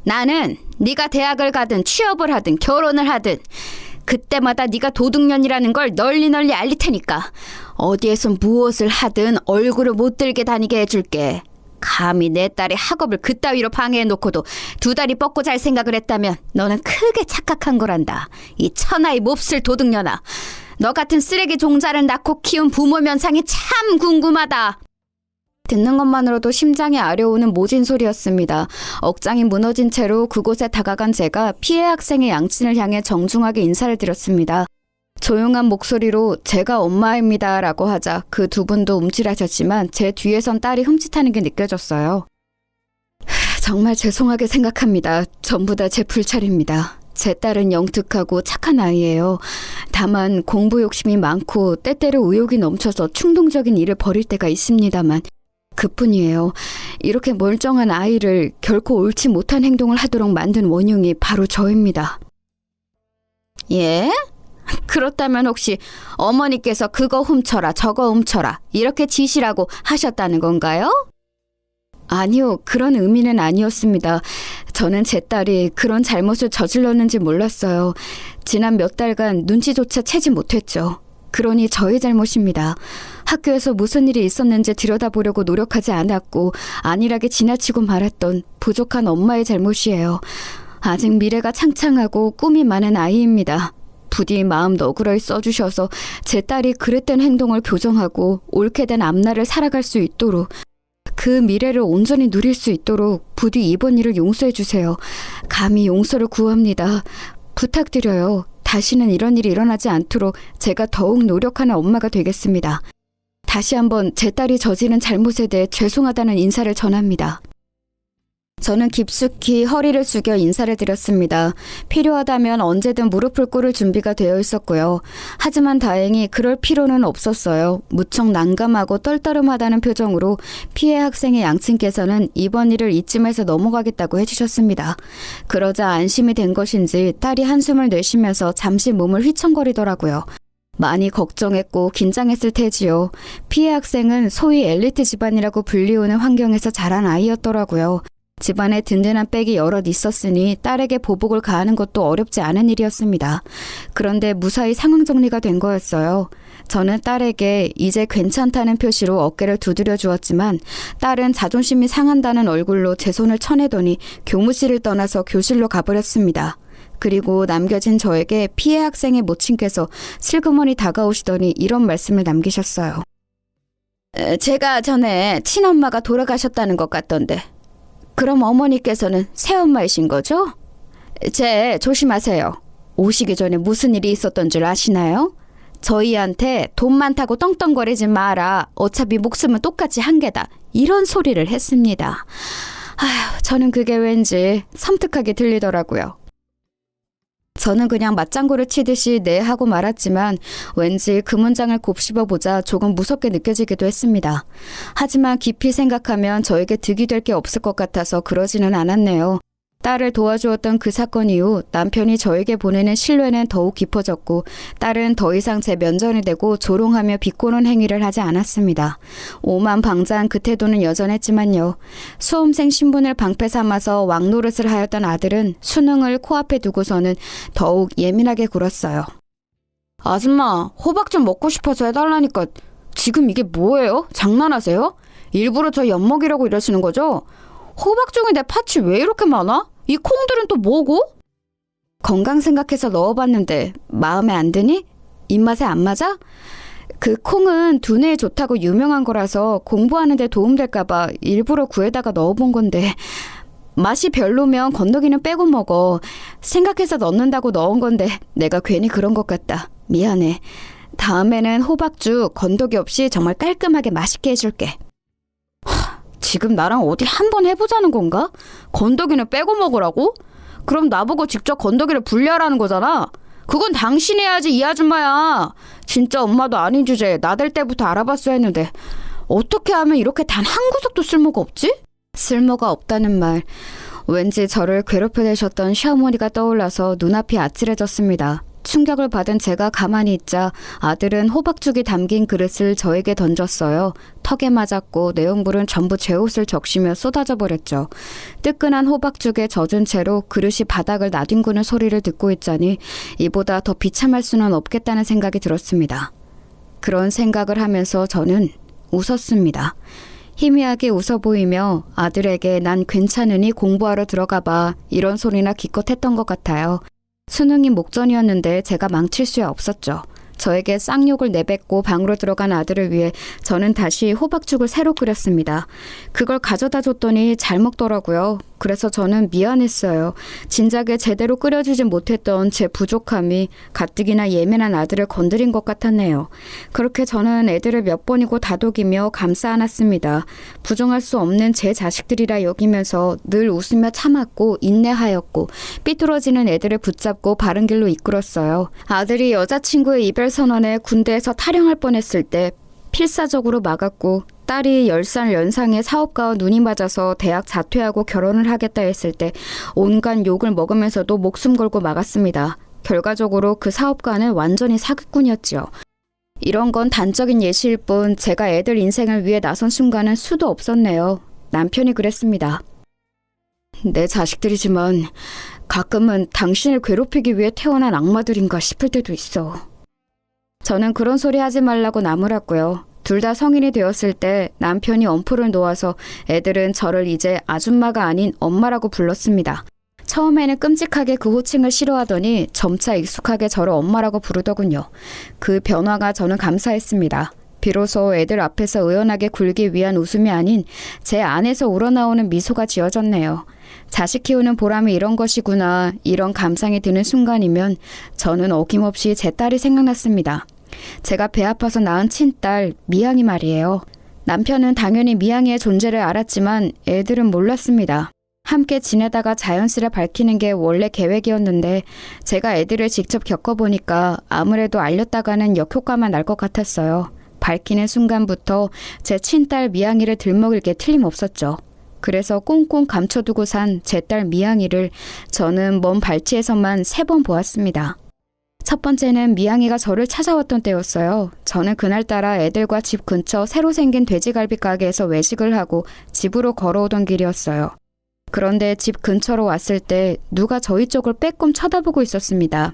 나는 네가 대학을 가든 취업을 하든 결혼을 하든 그때마다 네가 도둑년이라는 걸 널리 알릴 테니까 어디에서 무엇을 하든 얼굴을 못 들게 다니게 해줄게. 감히 내 딸의 학업을 그따위로 방해해놓고도 두 다리 뻗고 잘 생각을 했다면 너는 크게 착각한 거란다. 이 천하의 몹쓸 도둑년아. 너 같은 쓰레기 종자를 낳고 키운 부모 면상이 참 궁금하다. 듣는 것만으로도 심장이 아려오는 모진 소리였습니다. 억장이 무너진 채로 그곳에 다가간 제가 피해 학생의 양친을 향해 정중하게 인사를 드렸습니다. 조용한 목소리로 제가 엄마입니다 라고 하자 그 두 분도 움찔하셨지만 제 뒤에선 딸이 흠칫하는 게 느껴졌어요. 정말 죄송하게 생각합니다. 전부 다 제 불찰입니다. 제 딸은 영특하고 착한 아이예요. 다만 공부 욕심이 많고 때때로 의욕이 넘쳐서 충동적인 일을 벌일 때가 있습니다만 그뿐이에요. 이렇게 멀쩡한 아이를 결코 옳지 못한 행동을 하도록 만든 원흉이 바로 저입니다. 예? 그렇다면 혹시 어머니께서 그거 훔쳐라 저거 훔쳐라 이렇게 지시라고 하셨다는 건가요? 아니요, 그런 의미는 아니었습니다. 저는 제 딸이 그런 잘못을 저질렀는지 몰랐어요. 지난 몇 달간 눈치조차 채지 못했죠. 그러니 저의 잘못입니다. 학교에서 무슨 일이 있었는지 들여다보려고 노력하지 않았고 안일하게 지나치고 말았던 부족한 엄마의 잘못이에요. 아직 미래가 창창하고 꿈이 많은 아이입니다. 부디 마음 너그러이 써주셔서 제 딸이 그릇된 행동을 교정하고 옳게 된 앞날을 살아갈 수 있도록 그 미래를 온전히 누릴 수 있도록 부디 이번 일을 용서해 주세요. 감히 용서를 구합니다. 부탁드려요. 다시는 이런 일이 일어나지 않도록 제가 더욱 노력하는 엄마가 되겠습니다. 다시 한번 제 딸이 저지른 잘못에 대해 죄송하다는 인사를 전합니다. 저는 깊숙이 허리를 숙여 인사를 드렸습니다. 필요하다면 언제든 무릎을 꿇을 준비가 되어 있었고요. 하지만 다행히 그럴 필요는 없었어요. 무척 난감하고 떨떠름하다는 표정으로 피해 학생의 양친께서는 이번 일을 이쯤에서 넘어가겠다고 해주셨습니다. 그러자 안심이 된 것인지 딸이 한숨을 내쉬면서 잠시 몸을 휘청거리더라고요. 많이 걱정했고 긴장했을 테지요. 피해 학생은 소위 엘리트 집안이라고 불리우는 환경에서 자란 아이였더라고요. 집안에 든든한 백이 여럿 있었으니 딸에게 보복을 가하는 것도 어렵지 않은 일이었습니다. 그런데 무사히 상황 정리가 된 거였어요. 저는 딸에게 이제 괜찮다는 표시로 어깨를 두드려 주었지만 딸은 자존심이 상한다는 얼굴로 제 손을 쳐내더니 교무실을 떠나서 교실로 가버렸습니다. 그리고 남겨진 저에게 피해 학생의 모친께서 슬그머니 다가오시더니 이런 말씀을 남기셨어요. 제가 전에 친엄마가 돌아가셨다는 것 같던데 그럼 어머니께서는 새엄마이신 거죠? 조심하세요. 오시기 전에 무슨 일이 있었던 줄 아시나요? 저희한테 돈 많다고 떵떵거리지 마라. 어차피 목숨은 똑같이 한 개다. 이런 소리를 했습니다. 아휴, 저는 그게 왠지 섬뜩하게 들리더라고요. 저는 그냥 맞장구를 치듯이 네 하고 말았지만 왠지 그 문장을 곱씹어보자 조금 무섭게 느껴지기도 했습니다. 하지만 깊이 생각하면 저에게 득이 될 게 없을 것 같아서 그러지는 않았네요. 딸을 도와주었던 그 사건 이후 남편이 저에게 보내는 신뢰는 더욱 깊어졌고 딸은 더 이상 제 면전이 되고 조롱하며 비꼬는 행위를 하지 않았습니다. 오만방자한 그 태도는 여전했지만요. 수험생 신분을 방패 삼아서 왕노릇을 하였던 아들은 수능을 코앞에 두고서는 더욱 예민하게 굴었어요. 아줌마, 호박 좀 먹고 싶어서 해달라니까 지금 이게 뭐예요? 장난하세요? 일부러 저 엿먹이려고 이러시는 거죠? 호박 중에 팥이 왜 이렇게 많아? 이 콩들은 또 뭐고? 건강 생각해서 넣어봤는데 마음에 안 드니? 입맛에 안 맞아? 그 콩은 두뇌에 좋다고 유명한 거라서 공부하는 데 도움될까봐 일부러 구에다가 넣어본 건데 맛이 별로면 건더기는 빼고 먹어. 생각해서 넣는다고 넣은 건데 내가 괜히 그런 것 같다. 미안해. 다음에는 호박죽 건더기 없이 정말 깔끔하게 맛있게 해줄게. 지금 나랑 어디 한번 해보자는 건가? 건더기는 빼고 먹으라고? 그럼 나보고 직접 건더기를 분리하라는 거잖아. 그건 당신이 해야지 이 아줌마야. 진짜 엄마도 아닌 주제에 나댈 때부터 알아봤어야 했는데 어떻게 하면 이렇게 단 한 구석도 쓸모가 없지? 쓸모가 없다는 말. 왠지 저를 괴롭혀대셨던 시어머니가 떠올라서 눈앞이 아찔해졌습니다. 충격을 받은 제가 가만히 있자 아들은 호박죽이 담긴 그릇을 저에게 던졌어요. 턱에 맞았고 내용물은 전부 제 옷을 적시며 쏟아져 버렸죠. 뜨끈한 호박죽에 젖은 채로 그릇이 바닥을 나뒹구는 소리를 듣고 있자니 이보다 더 비참할 수는 없겠다는 생각이 들었습니다. 그런 생각을 하면서 저는 웃었습니다. 희미하게 웃어 보이며 아들에게 난 괜찮으니 공부하러 들어가 봐 이런 소리나 기껏 했던 것 같아요. 수능이 목전이었는데 제가 망칠 수야 없었죠. 저에게 쌍욕을 내뱉고 방으로 들어간 아들을 위해 저는 다시 호박죽을 새로 끓였습니다. 그걸 가져다 줬더니 잘 먹더라고요. 그래서 저는 미안했어요. 진작에 제대로 끓여주진 못했던 제 부족함이 가뜩이나 예민한 아들을 건드린 것 같았네요. 그렇게 저는 애들을 몇 번이고 다독이며 감싸 안았습니다. 부정할 수 없는 제 자식들이라 여기면서 늘 웃으며 참았고 인내하였고 삐뚤어지는 애들을 붙잡고 바른 길로 이끌었어요. 아들이 여자친구의 이별 선언에 군대에서 탈영할 뻔했을 때 필사적으로 막았고 딸이 10살 연상의 사업가와 눈이 맞아서 대학 자퇴하고 결혼을 하겠다 했을 때 온갖 욕을 먹으면서도 목숨 걸고 막았습니다. 결과적으로 그 사업가는 완전히 사기꾼이었지요. 이런 건 단적인 예시일 뿐 제가 애들 인생을 위해 나선 순간은 수도 없었네요. 남편이 그랬습니다. 내 자식들이지만 가끔은 당신을 괴롭히기 위해 태어난 악마들인가 싶을 때도 있어. 저는 그런 소리 하지 말라고 나무랐고요. 둘 다 성인이 되었을 때 남편이 엄포를 놓아서 애들은 저를 이제 아줌마가 아닌 엄마라고 불렀습니다. 처음에는 끔찍하게 그 호칭을 싫어하더니 점차 익숙하게 저를 엄마라고 부르더군요. 그 변화가 저는 감사했습니다. 비로소 애들 앞에서 의연하게 굴기 위한 웃음이 아닌 제 안에서 우러나오는 미소가 지어졌네요. 자식 키우는 보람이 이런 것이구나, 이런 감상이 드는 순간이면 저는 어김없이 제 딸이 생각났습니다. 제가 배 아파서 낳은 친딸 미양이 말이에요. 남편은 당연히 미양이의 존재를 알았지만 애들은 몰랐습니다. 함께 지내다가 자연스레 밝히는 게 원래 계획이었는데 제가 애들을 직접 겪어보니까 아무래도 알렸다가는 역효과만 날 것 같았어요. 밝히는 순간부터 제 친딸 미양이를 들먹일 게 틀림없었죠. 그래서 꽁꽁 감춰두고 산 제 딸 미양이를 저는 먼 발치에서만 3번 보았습니다. 첫 번째는 미양이가 저를 찾아왔던 때였어요. 저는 그날따라 애들과 집 근처 새로 생긴 돼지갈비 가게에서 외식을 하고 집으로 걸어오던 길이었어요. 그런데 집 근처로 왔을 때 누가 저희 쪽을 빼꼼 쳐다보고 있었습니다.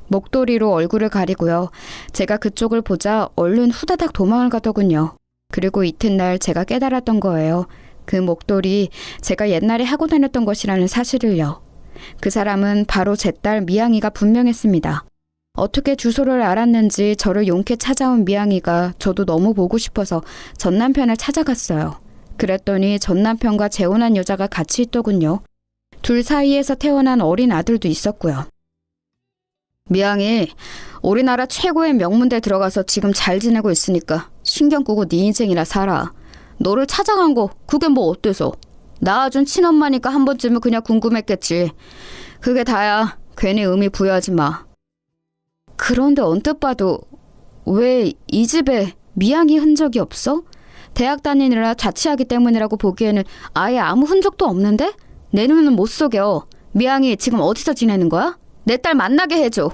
목도리로 얼굴을 가리고요. 제가 그쪽을 보자 얼른 후다닥 도망을 가더군요. 그리고 이튿날 제가 깨달았던 거예요. 그 목도리 제가 옛날에 하고 다녔던 것이라는 사실을요. 그 사람은 바로 제 딸 미양이가 분명했습니다. 어떻게 주소를 알았는지 저를 용케 찾아온 미양이가 저도 너무 보고 싶어서 전 남편을 찾아갔어요. 그랬더니 전 남편과 재혼한 여자가 같이 있더군요. 둘 사이에서 태어난 어린 아들도 있었고요. 미양이, 우리나라 최고의 명문대 들어가서 지금 잘 지내고 있으니까 신경 끄고 네 인생이나 살아. 너를 찾아간 거 그게 뭐 어때서? 낳아준 친엄마니까 한 번쯤은 그냥 궁금했겠지. 그게 다야. 괜히 의미 부여하지 마. 그런데 언뜻 봐도 왜 이 집에 미양이 흔적이 없어? 대학 다니느라 자취하기 때문이라고 보기에는 아예 아무 흔적도 없는데? 내 눈은 못 속여. 미양이 지금 어디서 지내는 거야? 내 딸 만나게 해줘.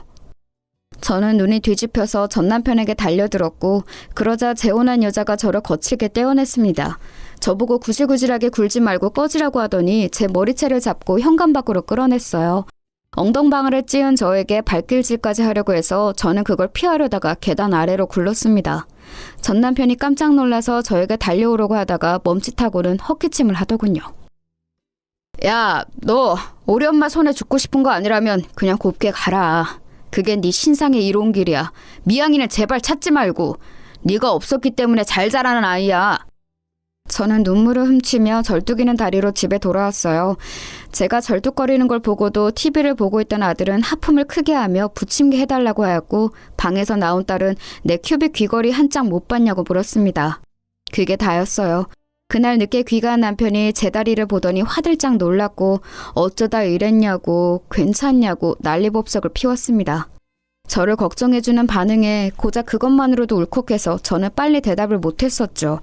저는 눈이 뒤집혀서 전 남편에게 달려들었고 그러자 재혼한 여자가 저를 거칠게 떼어냈습니다. 저보고 구질구질하게 굴지 말고 꺼지라고 하더니 제 머리채를 잡고 현관 밖으로 끌어냈어요. 엉덩방아를 찧은 저에게 발길질까지 하려고 해서 저는 그걸 피하려다가 계단 아래로 굴렀습니다. 전 남편이 깜짝 놀라서 저에게 달려오려고 하다가 멈칫하고는 헛기침을 하더군요. 야, 너 우리 엄마 손에 죽고 싶은 거 아니라면 그냥 곱게 가라. 그게 네 신상의 이로운 길이야. 미양이는 제발 찾지 말고. 네가 없었기 때문에 잘 자라는 아이야. 저는 눈물을 훔치며 절뚝이는 다리로 집에 돌아왔어요. 제가 절뚝거리는 걸 보고도 TV를 보고 있던 아들은 하품을 크게 하며 부침개 해달라고 하였고 방에서 나온 딸은 내 큐빅 귀걸이 한 짝 못 봤냐고 물었습니다. 그게 다였어요. 그날 늦게 귀가한 남편이 제 다리를 보더니 화들짝 놀랐고 어쩌다 이랬냐고 괜찮냐고 난리법석을 피웠습니다. 저를 걱정해주는 반응에 고작 그것만으로도 울컥해서 저는 빨리 대답을 못했었죠.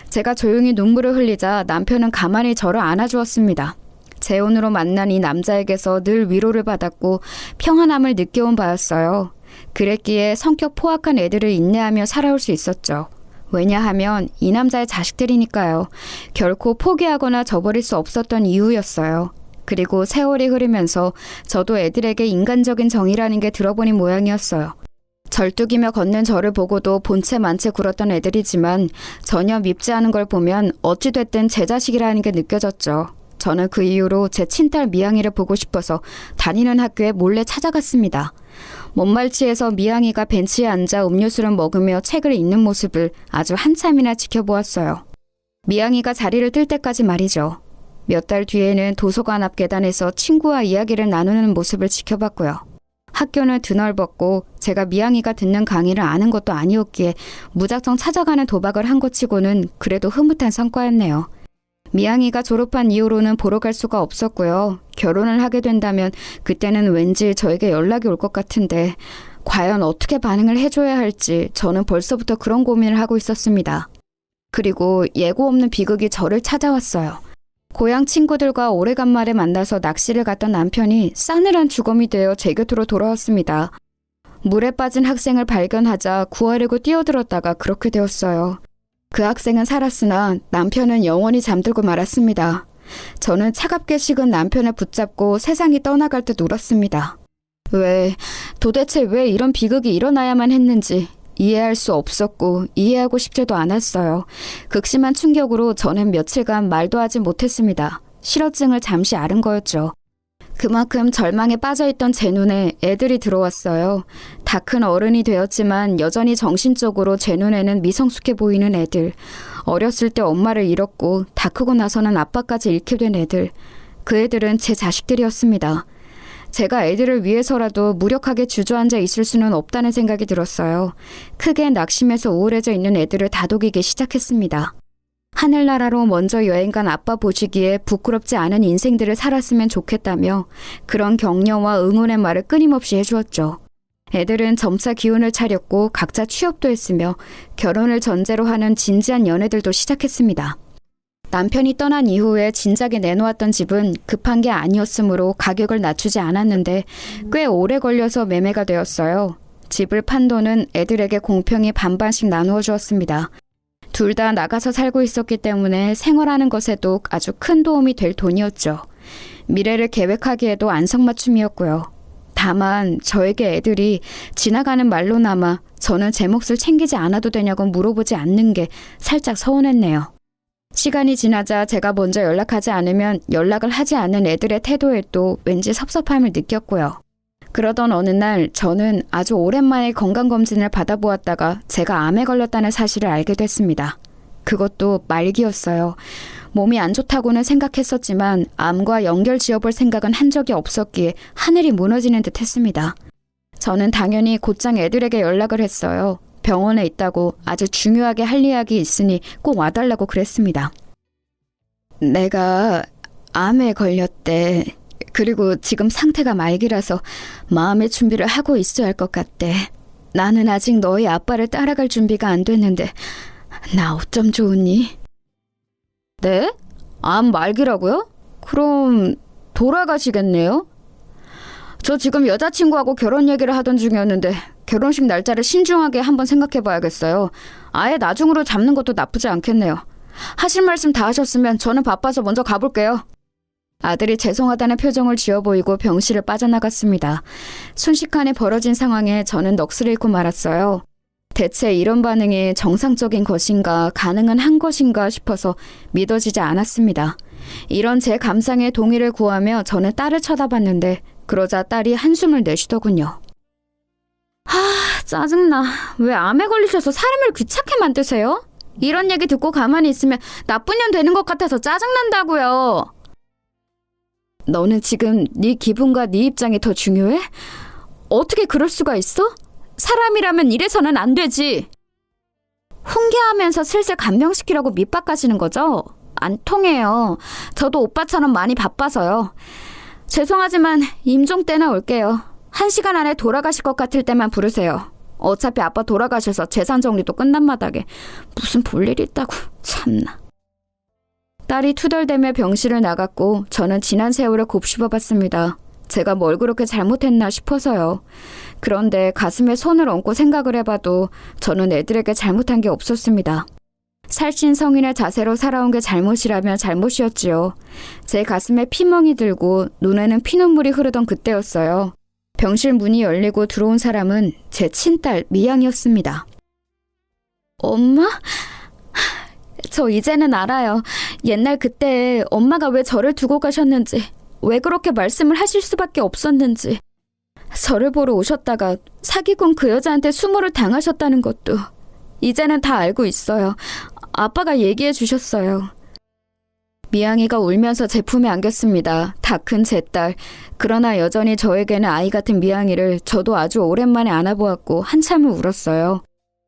제가 조용히 눈물을 흘리자 남편은 가만히 저를 안아주었습니다. 재혼으로 만난 이 남자에게서 늘 위로를 받았고 평안함을 느껴온 바였어요. 그랬기에 성격 포악한 애들을 인내하며 살아올 수 있었죠. 왜냐하면 이 남자의 자식들이니까요. 결코 포기하거나 저버릴 수 없었던 이유였어요. 그리고 세월이 흐르면서 저도 애들에게 인간적인 정이라는 게 들어보니 모양이었어요. 절뚝이며 걷는 저를 보고도 본체 만체 굴었던 애들이지만 전혀 밉지 않은 걸 보면 어찌됐든 제 자식이라는 게 느껴졌죠. 저는 그 이후로 제 친딸 미양이를 보고 싶어서 다니는 학교에 몰래 찾아갔습니다. 먼말치에서 미양이가 벤치에 앉아 음료수를 먹으며 책을 읽는 모습을 아주 한참이나 지켜보았어요. 미양이가 자리를 뜰 때까지 말이죠. 몇 달 뒤에는 도서관 앞 계단에서 친구와 이야기를 나누는 모습을 지켜봤고요. 학교는 드넓었고 제가 미양이가 듣는 강의를 아는 것도 아니었기에 무작정 찾아가는 도박을 한 것 치고는 그래도 흐뭇한 성과였네요. 미양이가 졸업한 이후로는 보러 갈 수가 없었고요. 결혼을 하게 된다면 그때는 왠지 저에게 연락이 올 것 같은데 과연 어떻게 반응을 해줘야 할지 저는 벌써부터 그런 고민을 하고 있었습니다. 그리고 예고 없는 비극이 저를 찾아왔어요. 고향 친구들과 오래간만에 만나서 낚시를 갔던 남편이 싸늘한 죽음이 되어 제 곁으로 돌아왔습니다. 물에 빠진 학생을 발견하자 구하려고 뛰어들었다가 그렇게 되었어요. 그 학생은 살았으나 남편은 영원히 잠들고 말았습니다. 저는 차갑게 식은 남편을 붙잡고 세상이 떠나갈 듯 울었습니다. 도대체 왜 이런 비극이 일어나야만 했는지 이해할 수 없었고 이해하고 싶지도 않았어요. 극심한 충격으로 저는 며칠간 말도 하지 못했습니다. 실어증을 잠시 앓은 거였죠. 그만큼 절망에 빠져있던 제 눈에 애들이 들어왔어요. 다 큰 어른이 되었지만 여전히 정신적으로 제 눈에는 미성숙해 보이는 애들. 어렸을 때 엄마를 잃었고 다 크고 나서는 아빠까지 잃게 된 애들. 그 애들은 제 자식들이었습니다. 제가 애들을 위해서라도 무력하게 주저앉아 있을 수는 없다는 생각이 들었어요. 크게 낙심해서 우울해져 있는 애들을 다독이기 시작했습니다. 하늘나라로 먼저 여행 간 아빠 보시기에 부끄럽지 않은 인생들을 살았으면 좋겠다며 그런 격려와 응원의 말을 끊임없이 해주었죠. 애들은 점차 기운을 차렸고 각자 취업도 했으며 결혼을 전제로 하는 진지한 연애들도 시작했습니다. 남편이 떠난 이후에 진작에 내놓았던 집은 급한 게 아니었으므로 가격을 낮추지 않았는데 꽤 오래 걸려서 매매가 되었어요. 집을 판 돈은 애들에게 공평히 반반씩 나누어 주었습니다. 둘 다 나가서 살고 있었기 때문에 생활하는 것에도 아주 큰 도움이 될 돈이었죠. 미래를 계획하기에도 안성맞춤이었고요. 다만 저에게 애들이 지나가는 말로나마 저는 제 몫을 챙기지 않아도 되냐고 물어보지 않는 게 살짝 서운했네요. 시간이 지나자 제가 먼저 연락하지 않으면 연락을 하지 않는 애들의 태도에도 왠지 섭섭함을 느꼈고요. 그러던 어느 날 저는 아주 오랜만에 건강검진을 받아보았다가 제가 암에 걸렸다는 사실을 알게 됐습니다. 그것도 말기였어요. 몸이 안 좋다고는 생각했었지만 암과 연결 지어볼 생각은 한 적이 없었기에 하늘이 무너지는 듯 했습니다. 저는 당연히 곧장 애들에게 연락을 했어요. 병원에 있다고 아주 중요하게 할 이야기 있으니 꼭 와달라고 그랬습니다. 내가 암에 걸렸대. 그리고 지금 상태가 말기라서 마음의 준비를 하고 있어야 할 것 같대. 나는 아직 너희 아빠를 따라갈 준비가 안 됐는데 나 어쩜 좋으니? 네? 암 말기라고요? 그럼 돌아가시겠네요? 저 지금 여자친구하고 결혼 얘기를 하던 중이었는데 결혼식 날짜를 신중하게 한번 생각해봐야겠어요. 아예 나중으로 잡는 것도 나쁘지 않겠네요. 하실 말씀 다 하셨으면 저는 바빠서 먼저 가볼게요. 아들이 죄송하다는 표정을 지어 보이고 병실을 빠져나갔습니다. 순식간에 벌어진 상황에 저는 넋을 잃고 말았어요. 대체 이런 반응이 정상적인 것인가 가능은 한 것인가 싶어서 믿어지지 않았습니다. 이런 제 감상에 동의를 구하며 저는 딸을 쳐다봤는데 그러자 딸이 한숨을 내쉬더군요. 짜증나. 왜 암에 걸리셔서 사람을 귀찮게 만드세요? 이런 얘기 듣고 가만히 있으면 나쁜 년 되는 것 같아서 짜증난다고요. 너는 지금 네 기분과 네 입장이 더 중요해? 어떻게 그럴 수가 있어? 사람이라면 이래서는 안 되지. 훈계하면서 슬슬 감명시키려고 밑바까시는 거죠? 안 통해요. 저도 오빠처럼 많이 바빠서요. 죄송하지만 임종 때나 올게요. 1시간 안에 돌아가실 것 같을 때만 부르세요. 어차피 아빠 돌아가셔서 재산 정리도 끝난 마당에 무슨 볼일 있다고. 참나. 딸이 투덜대며 병실을 나갔고 저는 지난 세월을 곱씹어봤습니다. 제가 뭘 그렇게 잘못했나 싶어서요. 그런데 가슴에 손을 얹고 생각을 해봐도 저는 애들에게 잘못한 게 없었습니다. 살찐 성인의 자세로 살아온 게 잘못이라면 잘못이었지요. 제 가슴에 피멍이 들고 눈에는 피눈물이 흐르던 그때였어요. 병실 문이 열리고 들어온 사람은 제 친딸 미양이었습니다. 엄마? 저 이제는 알아요. 옛날 그때 엄마가 왜 저를 두고 가셨는지, 왜 그렇게 말씀을 하실 수밖에 없었는지. 저를 보러 오셨다가 사기꾼 그 여자한테 수모를 당하셨다는 것도 이제는 다 알고 있어요. 아빠가 얘기해 주셨어요. 미양이가 울면서 제 품에 안겼습니다. 다 큰 제 딸. 그러나 여전히 저에게는 아이 같은 미양이를 저도 아주 오랜만에 안아보았고 한참을 울었어요.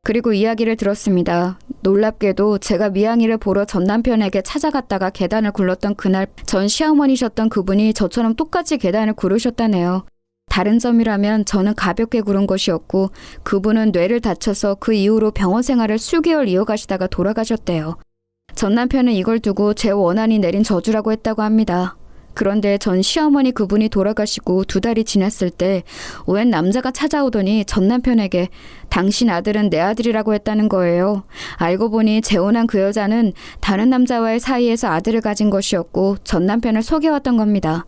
그리고 이야기를 들었습니다. 놀랍게도 제가 미양이를 보러 전 남편에게 찾아갔다가 계단을 굴렀던 그날 전 시어머니셨던 그분이 저처럼 똑같이 계단을 구르셨다네요. 다른 점이라면 저는 가볍게 구른 것이었고 그분은 뇌를 다쳐서 그 이후로 병원 생활을 수개월 이어가시다가 돌아가셨대요. 전 남편은 이걸 두고 제 원한이 내린 저주라고 했다고 합니다. 그런데 전 시어머니 그분이 돌아가시고 2달이 지났을 때 웬 남자가 찾아오더니 전 남편에게 당신 아들은 내 아들이라고 했다는 거예요. 알고 보니 재혼한 그 여자는 다른 남자와의 사이에서 아들을 가진 것이었고 전 남편을 속여왔던 겁니다.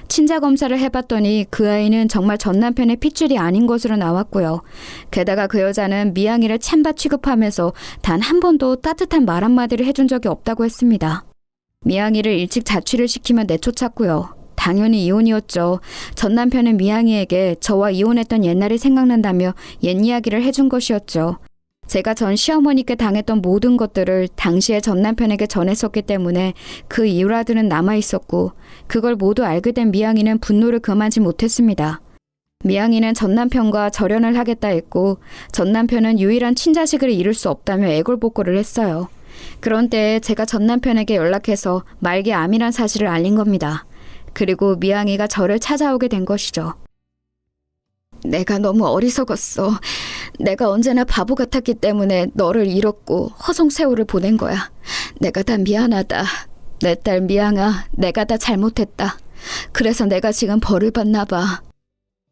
친자 검사를 해봤더니 그 아이는 정말 전 남편의 핏줄이 아닌 것으로 나왔고요. 게다가 그 여자는 미양이를 찬밥 취급하면서 단 한 번도 따뜻한 말 한마디를 해준 적이 없다고 했습니다. 미양이를 일찍 자취를 시키며 내쫓았고요. 당연히 이혼이었죠. 전 남편은 미양이에게 저와 이혼했던 옛날이 생각난다며 옛 이야기를 해준 것이었죠. 제가 전 시어머니께 당했던 모든 것들을 당시에 전 남편에게 전했었기 때문에 그 일화들은 남아있었고 그걸 모두 알게 된 미양이는 분노를 금하지 못했습니다. 미양이는 전 남편과 절연을 하겠다 했고 전 남편은 유일한 친자식을 잃을 수 없다며 애걸복걸을 했어요. 그런 때에 제가 전 남편에게 연락해서 말기 암이란 사실을 알린 겁니다. 그리고 미양이가 저를 찾아오게 된 것이죠. 내가 너무 어리석었어. 내가 언제나 바보 같았기 때문에 너를 잃었고 허송세월을 보낸 거야. 내가 다 미안하다. 내 딸 미양아, 내가 다 잘못했다. 그래서 내가 지금 벌을 받나 봐.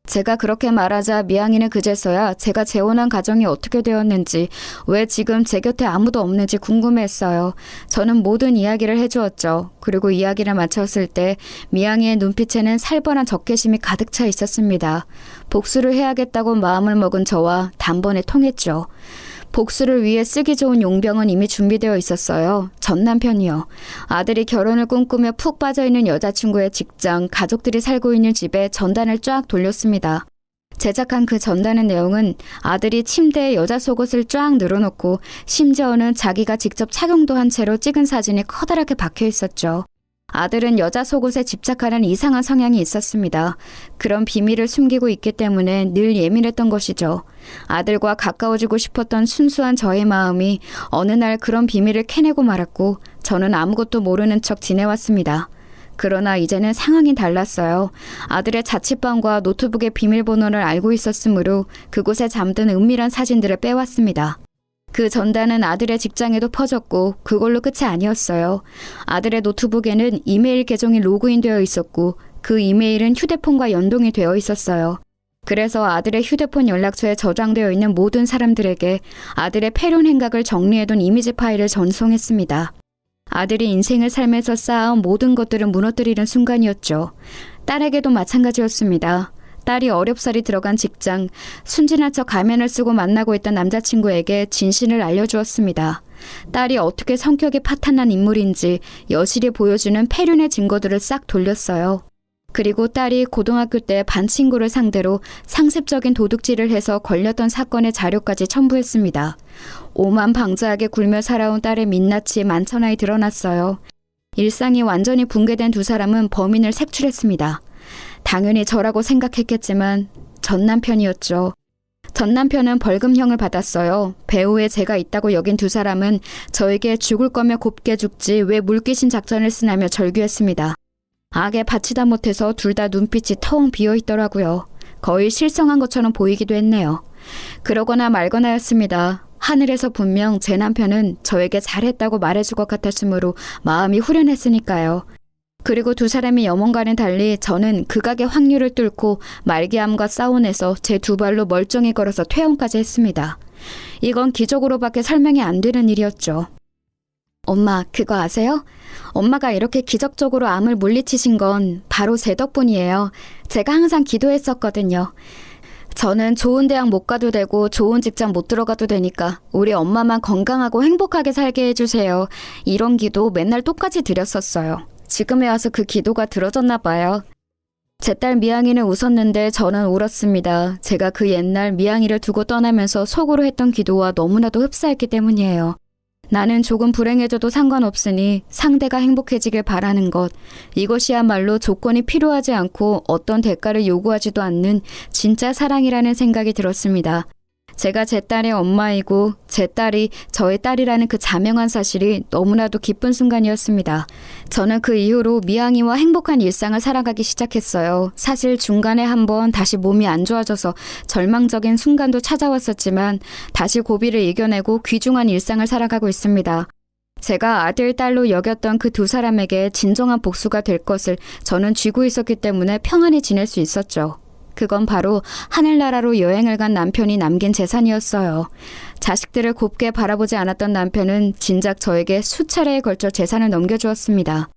제가 그렇게 말하자 미양이는 그제서야 제가 재혼한 가정이 어떻게 되었는지, 왜 지금 제 곁에 아무도 없는지 궁금해했어요. 저는 모든 이야기를 해주었죠. 그리고 이야기를 마쳤을 때 미양이의 눈빛에는 살벌한 적개심이 가득 차 있었습니다. 복수를 해야겠다고 마음을 먹은 저와 단번에 통했죠. 복수를 위해 쓰기 좋은 용병은 이미 준비되어 있었어요. 전 남편이요. 아들이 결혼을 꿈꾸며 푹 빠져있는 여자친구의 직장, 가족들이 살고 있는 집에 전단을 쫙 돌렸습니다. 제작한 그 전단의 내용은 아들이 침대에 여자 속옷을 쫙 늘어놓고 심지어는 자기가 직접 착용도 한 채로 찍은 사진이 커다랗게 박혀 있었죠. 아들은 여자 속옷에 집착하는 이상한 성향이 있었습니다. 그런 비밀을 숨기고 있기 때문에 늘 예민했던 것이죠. 아들과 가까워지고 싶었던 순수한 저의 마음이 어느 날 그런 비밀을 캐내고 말았고 저는 아무것도 모르는 척 지내왔습니다. 그러나 이제는 상황이 달랐어요. 아들의 자취방과 노트북의 비밀번호를 알고 있었으므로 그곳에 잠든 은밀한 사진들을 빼왔습니다. 그 전단은 아들의 직장에도 퍼졌고 그걸로 끝이 아니었어요. 아들의 노트북에는 이메일 계정이 로그인되어 있었고 그 이메일은 휴대폰과 연동이 되어 있었어요. 그래서 아들의 휴대폰 연락처에 저장되어 있는 모든 사람들에게 아들의 폐륜 행각을 정리해둔 이미지 파일을 전송했습니다. 아들이 인생을 살면서 쌓아온 모든 것들을 무너뜨리는 순간이었죠. 딸에게도 마찬가지였습니다. 딸이 어렵사리 들어간 직장, 순진한 척 가면을 쓰고 만나고 있던 남자친구에게 진실을 알려주었습니다. 딸이 어떻게 성격이 파탄난 인물인지 여실히 보여주는 폐륜의 증거들을 싹 돌렸어요. 그리고 딸이 고등학교 때 반 친구를 상대로 상습적인 도둑질을 해서 걸렸던 사건의 자료까지 첨부했습니다. 오만방자하게 굴며 살아온 딸의 민낯이 만천하에 드러났어요. 일상이 완전히 붕괴된 두 사람은 범인을 색출했습니다. 당연히 저라고 생각했겠지만 전 남편이었죠. 전 남편은 벌금형을 받았어요. 배후에 제가 있다고 여긴 두 사람은 저에게 죽을 거면 곱게 죽지 왜 물귀신 작전을 쓰냐며 절규했습니다. 악에 바치다 못해서 둘 다 눈빛이 텅 비어있더라고요. 거의 실성한 것처럼 보이기도 했네요. 그러거나 말거나였습니다. 하늘에서 분명 제 남편은 저에게 잘했다고 말해줄 것 같았으므로 마음이 후련했으니까요. 그리고 두 사람이 염원과는 달리 저는 극악의 확률을 뚫고 말기암과 싸워내서 제 두 발로 멀쩡히 걸어서 퇴원까지 했습니다. 이건 기적으로밖에 설명이 안 되는 일이었죠. 엄마, 그거 아세요? 엄마가 이렇게 기적적으로 암을 물리치신 건 바로 제 덕분이에요. 제가 항상 기도했었거든요. 저는 좋은 대학 못 가도 되고 좋은 직장 못 들어가도 되니까 우리 엄마만 건강하고 행복하게 살게 해주세요. 이런 기도 맨날 똑같이 드렸었어요. 지금에 와서 그 기도가 들어졌나 봐요. 제 딸 미양이는 웃었는데 저는 울었습니다. 제가 그 옛날 미양이를 두고 떠나면서 속으로 했던 기도와 너무나도 흡사했기 때문이에요. 나는 조금 불행해져도 상관없으니 상대가 행복해지길 바라는 것. 이것이야말로 조건이 필요하지 않고 어떤 대가를 요구하지도 않는 진짜 사랑이라는 생각이 들었습니다. 제가 제 딸의 엄마이고 제 딸이 저의 딸이라는 그 자명한 사실이 너무나도 기쁜 순간이었습니다. 저는 그 이후로 미양이와 행복한 일상을 살아가기 시작했어요. 사실 중간에 한번 다시 몸이 안 좋아져서 절망적인 순간도 찾아왔었지만 다시 고비를 이겨내고 귀중한 일상을 살아가고 있습니다. 제가 아들, 딸로 여겼던 그 두 사람에게 진정한 복수가 될 것을 저는 쥐고 있었기 때문에 평안히 지낼 수 있었죠. 그건 바로 하늘나라로 여행을 간 남편이 남긴 재산이었어요. 자식들을 곱게 바라보지 않았던 남편은 진작 저에게 수차례에 걸쳐 재산을 넘겨주었습니다.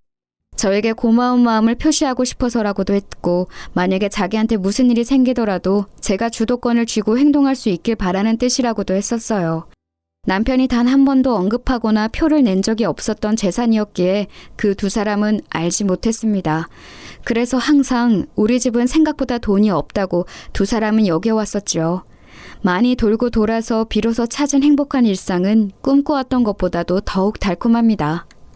저에게 고마운 마음을 표시하고 싶어서라고도 했고, 만약에 자기한테 무슨 일이 생기더라도 제가 주도권을 쥐고 행동할 수 있길 바라는 뜻이라고도 했었어요. 남편이 단 한 번도 언급하거나 표를 낸 적이 없었던 재산이었기에 그 두 사람은 알지 못했습니다. 그래서 항상 우리 집은 생각보다 돈이 없다고 두 사람은 여겨왔었죠. 많이 돌고 돌아서 비로소 찾은 행복한 일상은 꿈꿔왔던 것보다도 더욱 달콤합니다.